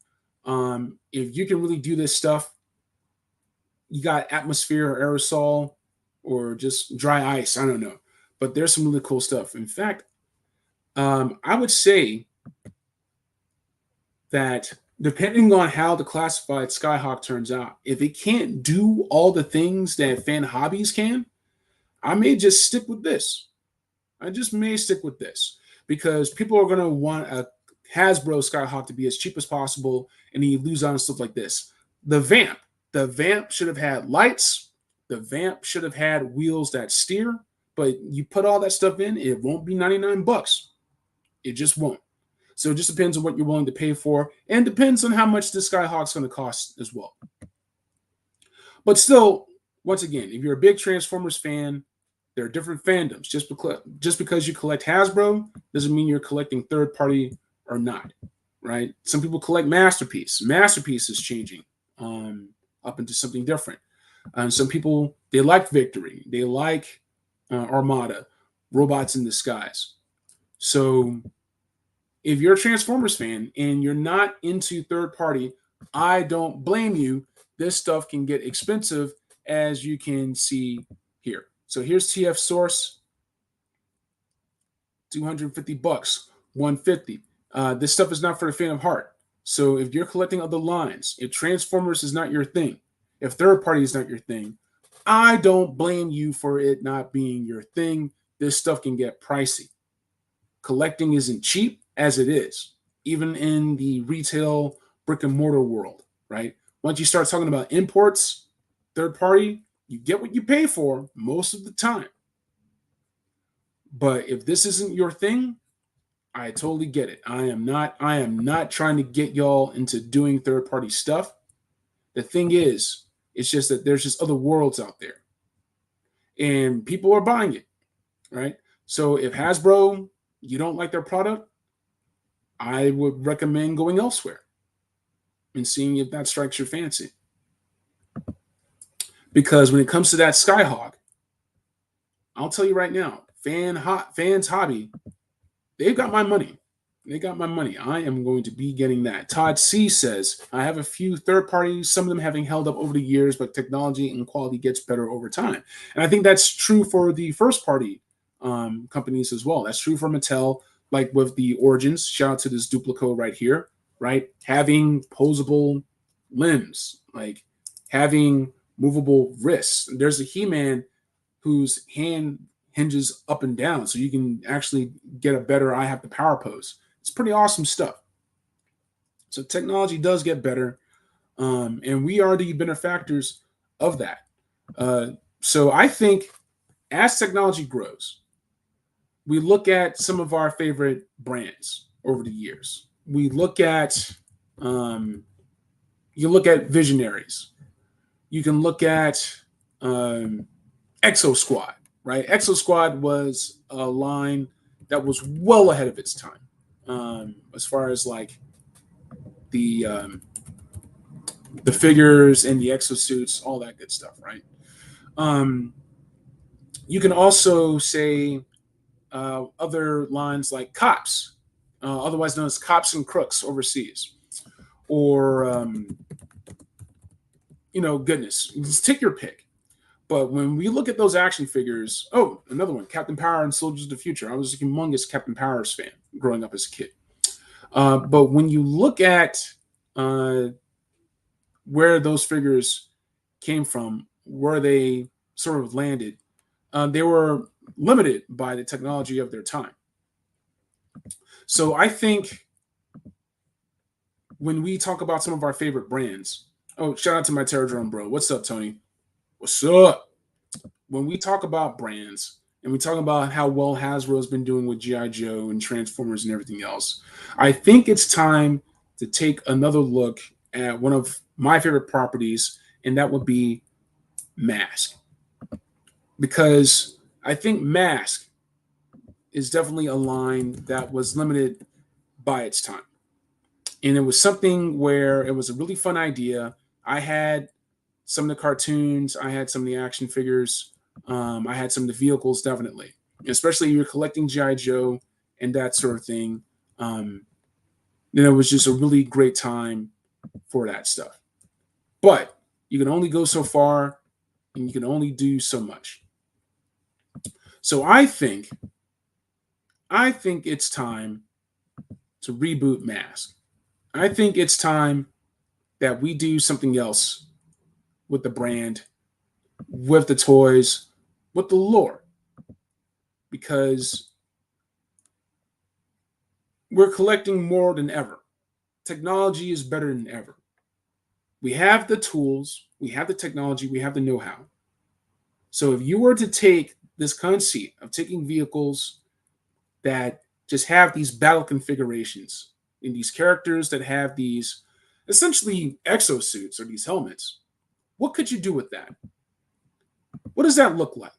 If you can really do this stuff, you got atmosphere or aerosol or just dry ice. I don't know. But there's some really cool stuff. In fact, I would say that depending on how the classified Skyhawk turns out, if it can't do all the things that Fan Hobbies can, I may just stick with this. I just may stick with this because people are going to want a Hasbro Skyhawk to be as cheap as possible, and then you lose on stuff like this. The vamp should have had lights. The vamp should have had wheels that steer, but you put all that stuff in, it won't be $99. It just won't. So it just depends on what you're willing to pay for, and depends on how much the Skyhawk's going to cost as well. But still, once again, if you're a big Transformers fan, there are different fandoms. Just because you collect Hasbro doesn't mean you're collecting third party or not, right? Some people collect Masterpiece. Masterpiece is changing up into something different. And some people, they like Victory. They like Armada, Robots in Disguise. So if you're a Transformers fan and you're not into third party, I don't blame you. This stuff can get expensive, as you can see here. So here's TF Source, $250, $150. This stuff is not for the faint of heart. So if you're collecting other lines, if Transformers is not your thing, if third party is not your thing, I don't blame you for it not being your thing. This stuff can get pricey. Collecting isn't cheap as it is, even in the retail brick and mortar world, right? Once you start talking about imports, third party, you get what you pay for most of the time. But if this isn't your thing, I totally get it. I am not trying to get y'all into doing third party stuff. The thing is, it's just that there's just other worlds out there, and people are buying it, right? So if Hasbro, you don't like their product, I would recommend going elsewhere and seeing if that strikes your fancy. Because when it comes to that Skyhawk, I'll tell you right now, fans hobby, they've got my money. They got my money. I am going to be getting that. Todd C says, I have a few third parties, some of them having held up over the years, but technology and quality gets better over time. And I think that's true for the first party companies as well. That's true for Mattel, like with the Origins. Shout out to this Duplico right here, right? Having posable limbs, like having movable wrists. There's a He-Man whose hand hinges up and down, so you can actually get a better I have the power pose. It's pretty awesome stuff. So technology does get better, and we are the benefactors of that. So I think as technology grows, we look at some of our favorite brands over the years. We look at you look at visionaries. You can look at Exo Squad, right? Exo Squad was a line that was well ahead of its time, as far as like the figures and the exosuits, all that good stuff, right? You can also say other lines like Cops, otherwise known as Cops and Crooks overseas, or goodness, just take your pick. But when we look at those action figures, oh, another one, Captain Power and Soldiers of the Future. I was a humongous Captain Powers fan growing up as a kid. But when you look at where those figures came from, where they sort of landed, they were limited by the technology of their time. So I think when we talk about some of our favorite brands, oh, shout out to my Terradrone bro. What's up, Tony? What's up? When we talk about brands and we talk about how well Hasbro's been doing with G.I. Joe and Transformers and everything else, I think it's time to take another look at one of my favorite properties, and that would be Mask. Because I think Mask is definitely a line that was limited by its time. And it was something where it was a really fun idea. I had some of the cartoons, I had some of the action figures, I had some of the vehicles, definitely. Especially if you're collecting G.I. Joe and that sort of thing. It was just a really great time for that stuff. But you can only go so far and you can only do so much. So I think it's time to reboot Mask. I think it's time that we do something else with the brand, with the toys, with the lore. Because we're collecting more than ever. Technology is better than ever. We have the tools, we have the technology, we have the know-how. So if you were to take this conceit of taking vehicles that just have these battle configurations and these characters that have these essentially exosuits or these helmets, what could you do with that? What does that look like?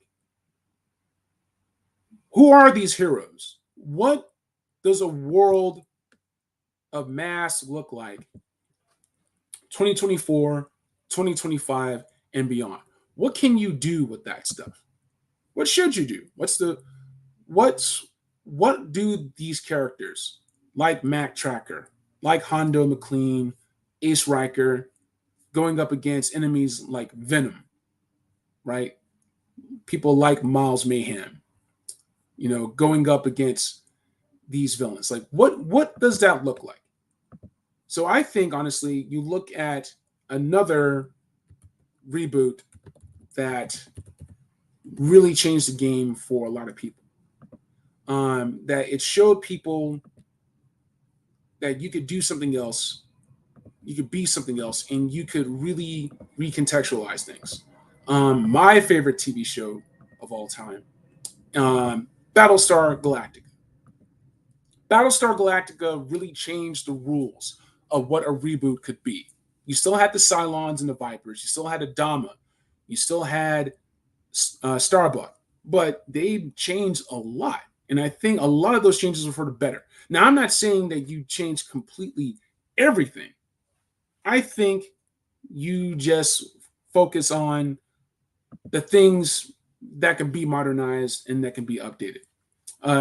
Who are these heroes? What does a world of Mask look like 2024, 2025, and beyond? What can you do with that stuff? What should you do? What do these characters like Mac Tracker, like Hondo McLean, Ace Riker, going up against enemies like Venom, right? People like Miles Mayhem, going up against these villains. Like what does that look like? So I think honestly, you look at another reboot that really changed the game for a lot of people. That it showed people that you could do something else, you could be something else, and you could really recontextualize things. My favorite TV show of all time, Battlestar Galactica. Battlestar Galactica really changed the rules of what a reboot could be. You still had the Cylons and the Vipers. You still had Adama. You still had Starbuck. But they changed a lot. And I think a lot of those changes were for the better. Now, I'm not saying that you change completely everything. I think you just focus on the things that can be modernized and that can be updated.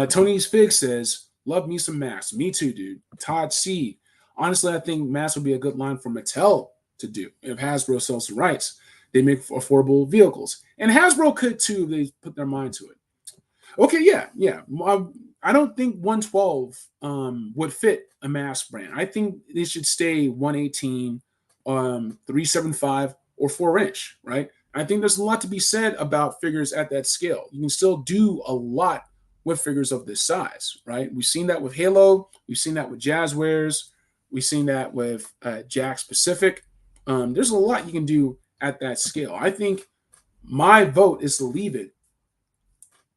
Tony's Fig says, love me some masks. Me too, dude. Todd C. Honestly, I think masks would be a good line for Mattel to do. If Hasbro sells the rights, they make affordable vehicles. And Hasbro could too if they put their mind to it. Okay, yeah. I don't think 112 would fit a mask brand. I think they should stay 118, 375, or 4-inch, right? I think there's a lot to be said about figures at that scale. You can still do a lot with figures of this size, right? We've seen that with Halo. We've seen that with Jazzwares. We've seen that with Jakks Pacific. There's a lot you can do at that scale. I think my vote is to leave it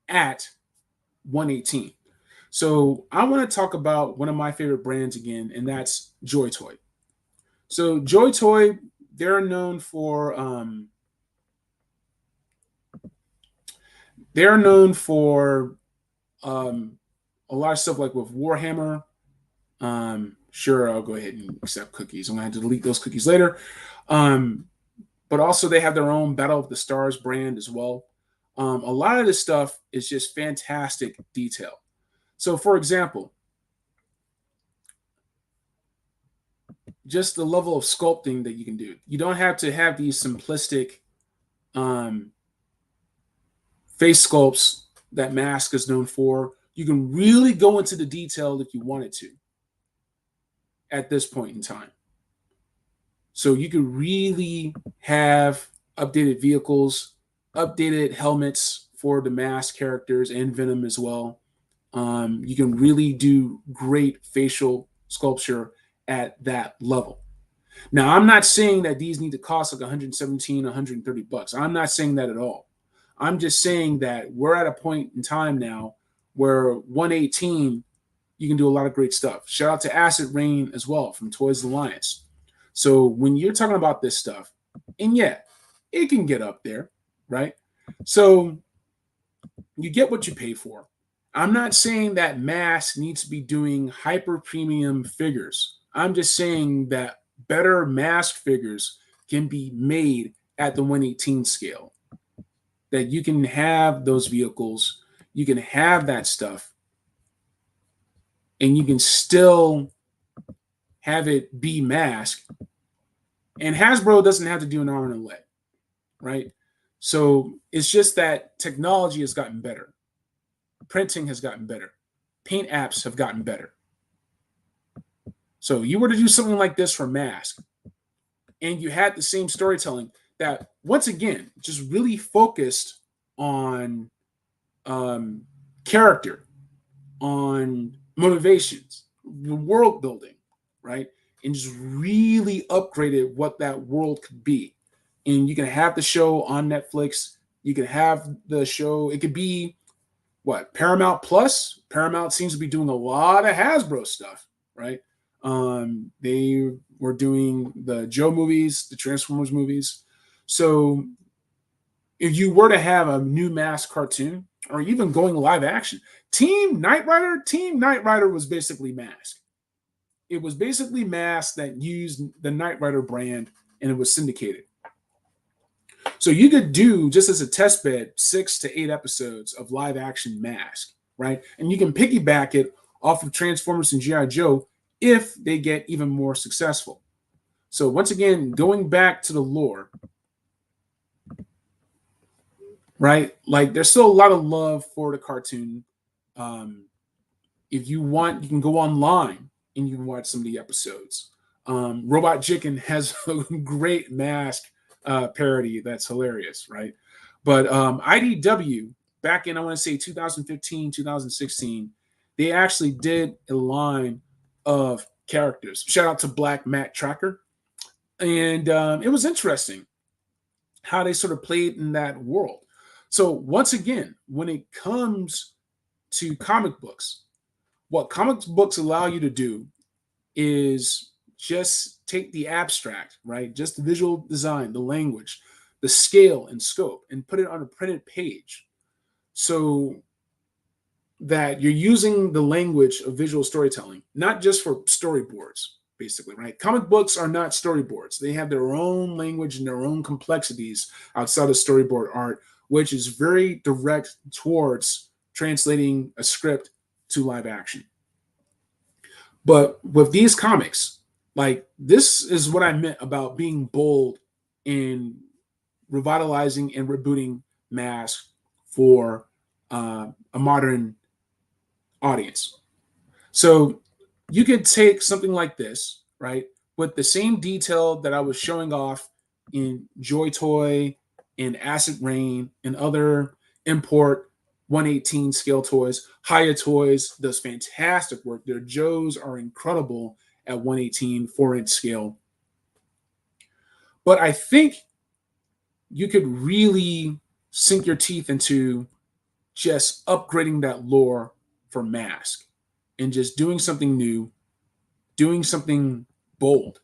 at 118. So I want to talk about one of my favorite brands again, and that's Joy Toy. So Joy Toy, they're known for a lot of stuff like with Warhammer. Sure, I'll go ahead and accept cookies. I'm going to have to delete those cookies later. But also they have their own Battle of the Stars brand as well. A lot of this stuff is just fantastic detail. So, for example, just the level of sculpting that you can do. You don't have to have these simplistic face sculpts that Mask is known for. You can really go into the detail if you wanted to at this point in time. So you could really have updated vehicles, updated helmets for the Mask characters and Venom as well. You can really do great facial sculpture at that level. Now, I'm not saying that these need to cost like 117, 130 bucks. I'm not saying that at all. I'm just saying that we're at a point in time now where 118, you can do a lot of great stuff. Shout out to Acid Rain as well from Toys Alliance. So when you're talking about this stuff, and yeah, it can get up there, right? So you get what you pay for. I'm not saying that Mask needs to be doing hyper premium figures. I'm just saying that better Mask figures can be made at the 118 scale. That you can have those vehicles, you can have that stuff, and you can still have it be Mask. And Hasbro doesn't have to do an arm and a leg, right? So it's just that technology has gotten better. Printing has gotten better. Paint apps have gotten better. So you were to do something like this for Mask, and you had the same storytelling that, once again, just really focused on character, on motivations, the world building, right? And just really upgraded what that world could be. And you can have the show on Netflix. You can have the show. It could be what? Paramount Plus. Paramount seems to be doing a lot of Hasbro stuff, right? They were doing the Joe movies, the Transformers movies. So if you were to have a new Mask cartoon or even going live action, Team Knight Rider was basically Mask. It was basically Mask that used the Knight Rider brand, and it was syndicated. So you could do, just as a test bed, 6 to 8 episodes of live action Mask, right? And you can piggyback it off of Transformers and G.I. Joe if they get even more successful. So once again, going back to the lore, right? Like there's still a lot of love for the cartoon. If you want, you can go online and you can watch some of the episodes. Robot Chicken has a great Mask parody that's hilarious, right? But IDW, back in, I want to say 2015, 2016, they actually did a line of characters. Shout out to Black Matt Tracker. And it was interesting how they sort of played in that world. So once again, when it comes to comic books, what comic books allow you to do is just take the abstract, right? Just the visual design, the language, the scale and scope, and put it on a printed page so that you're using the language of visual storytelling, not just for storyboards, basically, right? Comic books are not storyboards. They have their own language and their own complexities outside of storyboard art, which is very direct towards translating a script to live action. But with these comics, like, this is what I meant about being bold in revitalizing and rebooting Mask for a modern audience. So you could take something like this, right, with the same detail that I was showing off in Joy Toy, in Acid Rain, and other import 118 scale toys. Hiya Toys does fantastic work. Their Joes are incredible at 118 4-inch scale. But I think you could really sink your teeth into just upgrading that lore for Mask and just doing something new, doing something bold,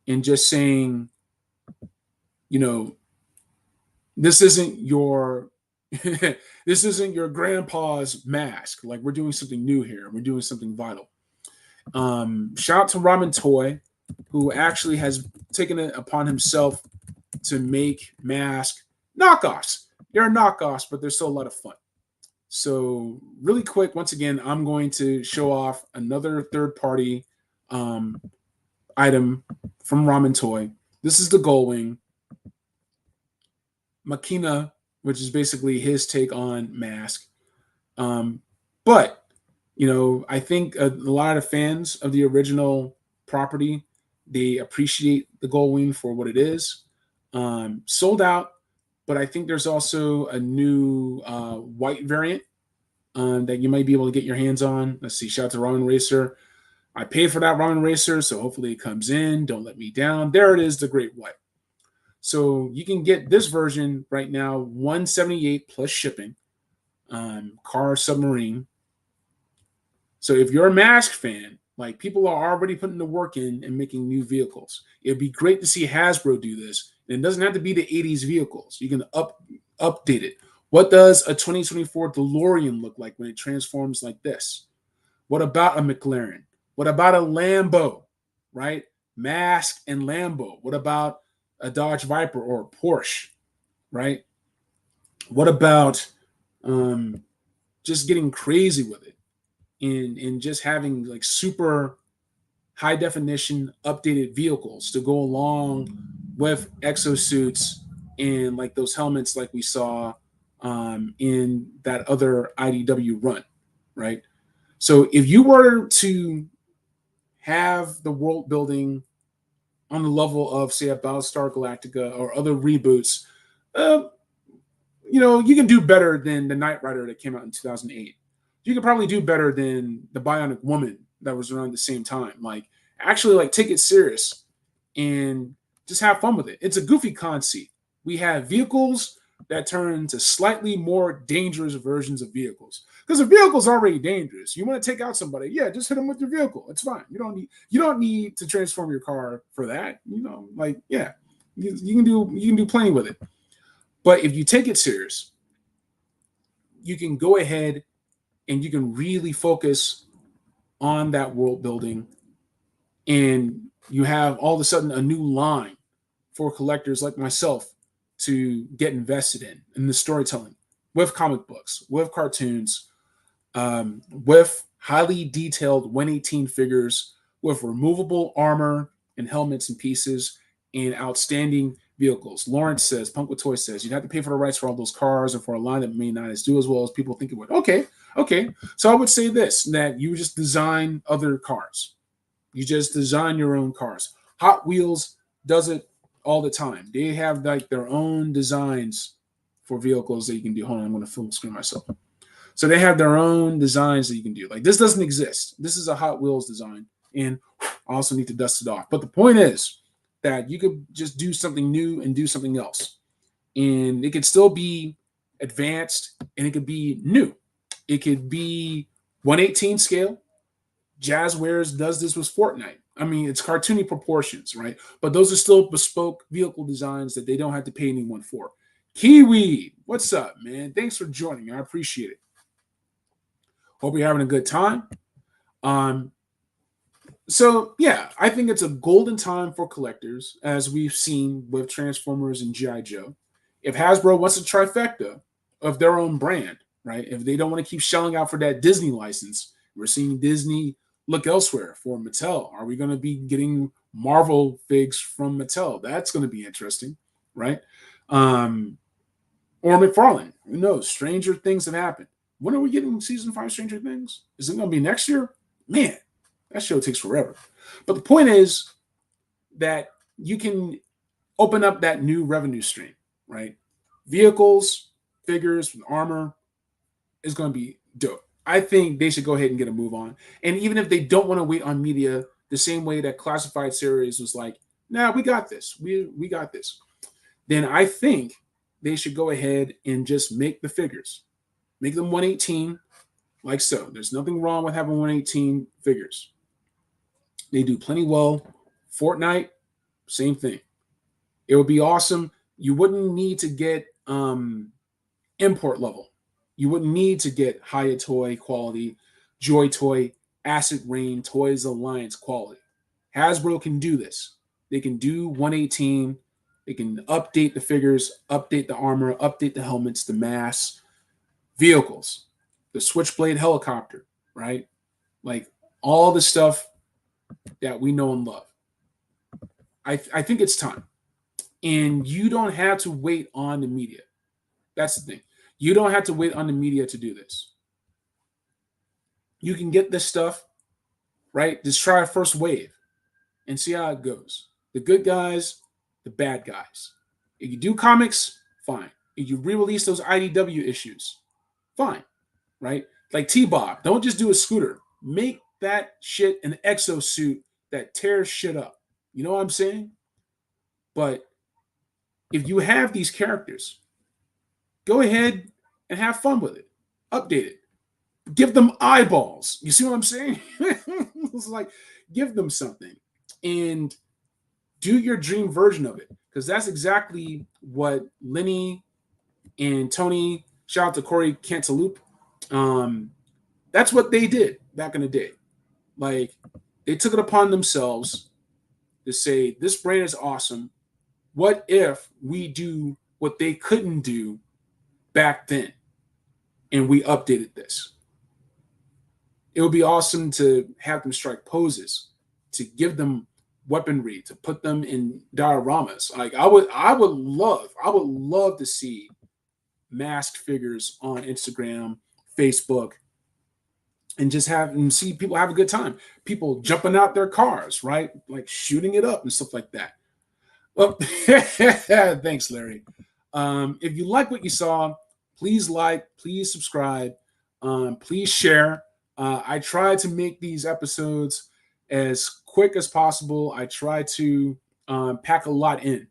and just saying, you know, this isn't your this isn't your grandpa's Mask. Like, we're doing something new here. We're doing something vital. Shout out to Ramen Toy, who actually has taken it upon himself to make Mask knockoffs. They're knockoffs, but they're still a lot of fun. So really quick, once again, I'm going to show off another third-party item from Ramen Toy. This is the Gullwing Machina, which is basically his take on Mask. But, you know, I think a lot of fans of the original property, they appreciate the Gullwing for what it is. Sold out, but I think there's also a new white variant that you might be able to get your hands on. Let's see, shout out to Ramen Racer. I paid for that Ramen Racer, so hopefully it comes in. Don't let me down. There it is, the Great White. So you can get this version right now, $178 plus shipping. Car Submarine. So if you're a Mask fan, like, people are already putting the work in and making new vehicles. It'd be great to see Hasbro do this. And it doesn't have to be the 80s vehicles. You can update it. What does a 2024 DeLorean look like when it transforms like this? What about a McLaren? What about a Lambo, right? Mask and Lambo. What about a Dodge Viper or a Porsche, right? What about just getting crazy with it and just having like super high definition updated vehicles to go along with exosuits and like those helmets like we saw in that other IDW run, right? So if you were to have the world building on the level of, say, a Battlestar Galactica or other reboots, you know, you can do better than the Knight Rider that came out in 2008. You could probably do better than the Bionic Woman that was around the same time. Like, actually, like, take it serious and just have fun with it. It's a goofy conceit. We have vehicles that turn into slightly more dangerous versions of vehicles. Because the vehicle's already dangerous. You want to take out somebody, yeah, just hit them with your vehicle. It's fine. You don't need to transform your car for that. You know, like, yeah, you can do plenty with it. But if you take it serious, you can go ahead and you can really focus on that world building, and you have all of a sudden a new line for collectors like myself to get invested in the storytelling with comic books, with cartoons, with highly detailed 118 figures, with removable armor and helmets and pieces, and outstanding vehicles. Lawrence says, Punk with Toy says, you'd have to pay for the rights for all those cars and for a line that may not do as well as people think it would. Okay. So I would say this, that you just design other cars. You just design your own cars. Hot Wheels does it all the time. They have like their own designs for vehicles that you can do. Hold on, I'm going to full screen myself. So they have their own designs that you can do. Like, this doesn't exist. This is a Hot Wheels design, and I also need to dust it off. But the point is that you could just do something new and do something else, and it could still be advanced, and it could be new. It could be 118 scale. Jazzwares does this with Fortnite. I mean, it's cartoony proportions, right? But those are still bespoke vehicle designs that they don't have to pay anyone for. Kiwi, what's up, man? Thanks for joining me. I appreciate it. Hope you're having a good time. So yeah, I think it's a golden time for collectors, as we've seen with Transformers and G.I. Joe. If Hasbro wants a trifecta of their own brand, right? If they don't want to keep shelling out for that Disney license, we're seeing Disney look elsewhere for Mattel. Are we going to be getting Marvel figs from Mattel? That's going to be interesting, right? Or McFarlane. Who knows? Stranger things have happened. When are we getting season 5 Stranger Things? Is it going to be next year? Man, that show takes forever. But the point is that you can open up that new revenue stream, right? Vehicles, figures, armor is going to be dope. I think they should go ahead and get a move on. And even if they don't want to wait on media, the same way that Classified Series was like, nah, we got this. We got this. Then I think they should go ahead and just make the figures. Make them 118 like so. There's nothing wrong with having 118 figures. They do plenty well. Fortnite, same thing. It would be awesome. You wouldn't need to get import level. You wouldn't need to get Hayatoy quality, Joy Toy, Acid Rain, Toys Alliance quality. Hasbro can do this. They can do 118. They can update the figures, update the armor, update the helmets, the masks, vehicles, the Switchblade helicopter, right? Like all the stuff that we know and love. I think it's time. And you don't have to wait on the media. That's the thing. You don't have to wait on the media to do this. You can get this stuff, right? Just try a first wave and see how it goes. The good guys, the bad guys. If you do comics, fine. If you re-release those IDW issues, fine, right? Like T-Bob, don't just do a scooter. Make that shit an exosuit that tears shit up. You know what I'm saying? But if you have these characters, go ahead and have fun with it. Update it. Give them eyeballs. You see what I'm saying? It's like, give them something and do your dream version of it. Because that's exactly what Lenny and Tony, shout out to Corey Cantaloupe, that's what they did back in the day. Like, they took it upon themselves to say, this brand is awesome. What if we do what they couldn't do back then and we updated this? It would be awesome to have them strike poses, to give them weaponry, to put them in dioramas. Like I would love to see masked figures on Instagram, Facebook, and just have and see people have a good time. People jumping out their cars, right? Like shooting it up and stuff like that. Well, thanks, Larry. If you like what you saw, please like, please subscribe, please share. I try to make these episodes as quick as possible. I try to pack a lot in.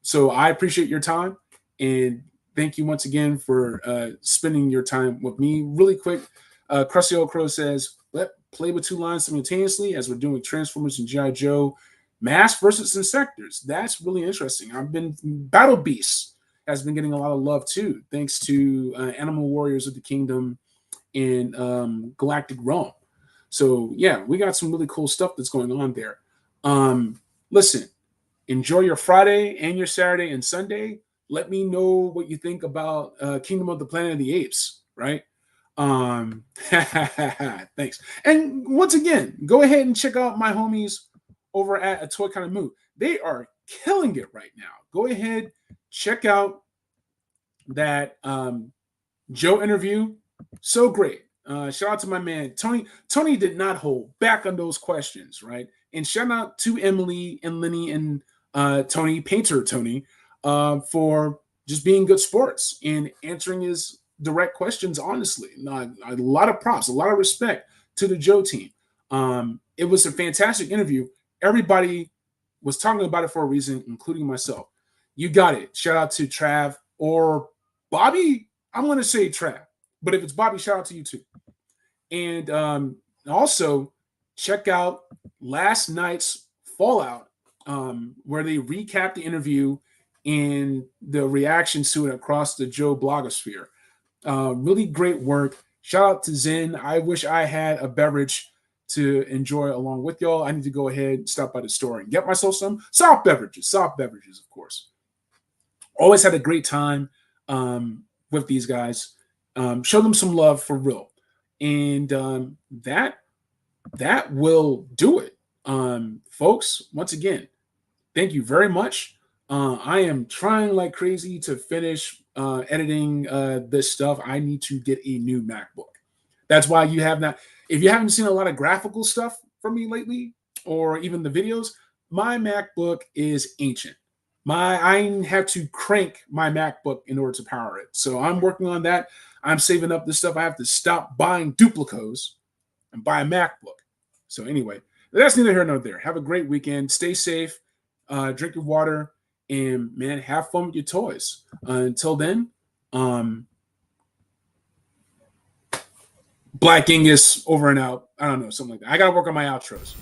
So I appreciate your time and thank you once again for spending your time with me. Really quick, Crusty Old Crow says, play with two lines simultaneously as we're doing Transformers and G.I. Joe. Mass versus Insectors. That's really interesting. Battle Beasts has been getting a lot of love too, thanks to Animal Warriors of the Kingdom and Galactic Realm. So yeah, we got some really cool stuff that's going on there. Listen, enjoy your Friday and your Saturday and Sunday. Let me know what you think about Kingdom of the Planet of the Apes, right? Thanks. And once again, go ahead and check out my homies over at A Toy Kind of Move. They are killing it right now. Go ahead, check out that Joe interview. So great. Shout out to my man Tony. Tony did not hold back on those questions, right? And shout out to Emily and Lenny and Tony, Painter Tony, for just being good sports and answering his direct questions honestly. A lot of props, a lot of respect to the Joe team. It was a fantastic interview. Everybody was talking about it for a reason, including myself. You got it. Shout out to Trav or Bobby. I'm going to say Trav. But if it's Bobby, shout out to you too. And also, check out last night's Fallout, where they recap the interview and the reactions to it across the Joe blogosphere. Really great work. Shout out to Zen. I wish I had a beverage to enjoy along with y'all. I need to go ahead and stop by the store and get myself some soft beverages, of course. Always had a great time with these guys. Show them some love for real. And that will do it. Folks, once again, thank you very much. I am trying like crazy to finish editing this stuff. I need to get a new MacBook. That's why you have not. If you haven't seen a lot of graphical stuff from me lately, or even the videos, my MacBook is ancient. I have to crank my MacBook in order to power it. So I'm working on that. I'm saving up this stuff. I have to stop buying duplicos and buy a MacBook. So anyway, that's neither here nor there. Have a great weekend. Stay safe. Drink your water. And man, have fun with your toys. Until then, Black Genghis over and out. I don't know, something like that. I got to work on my outros.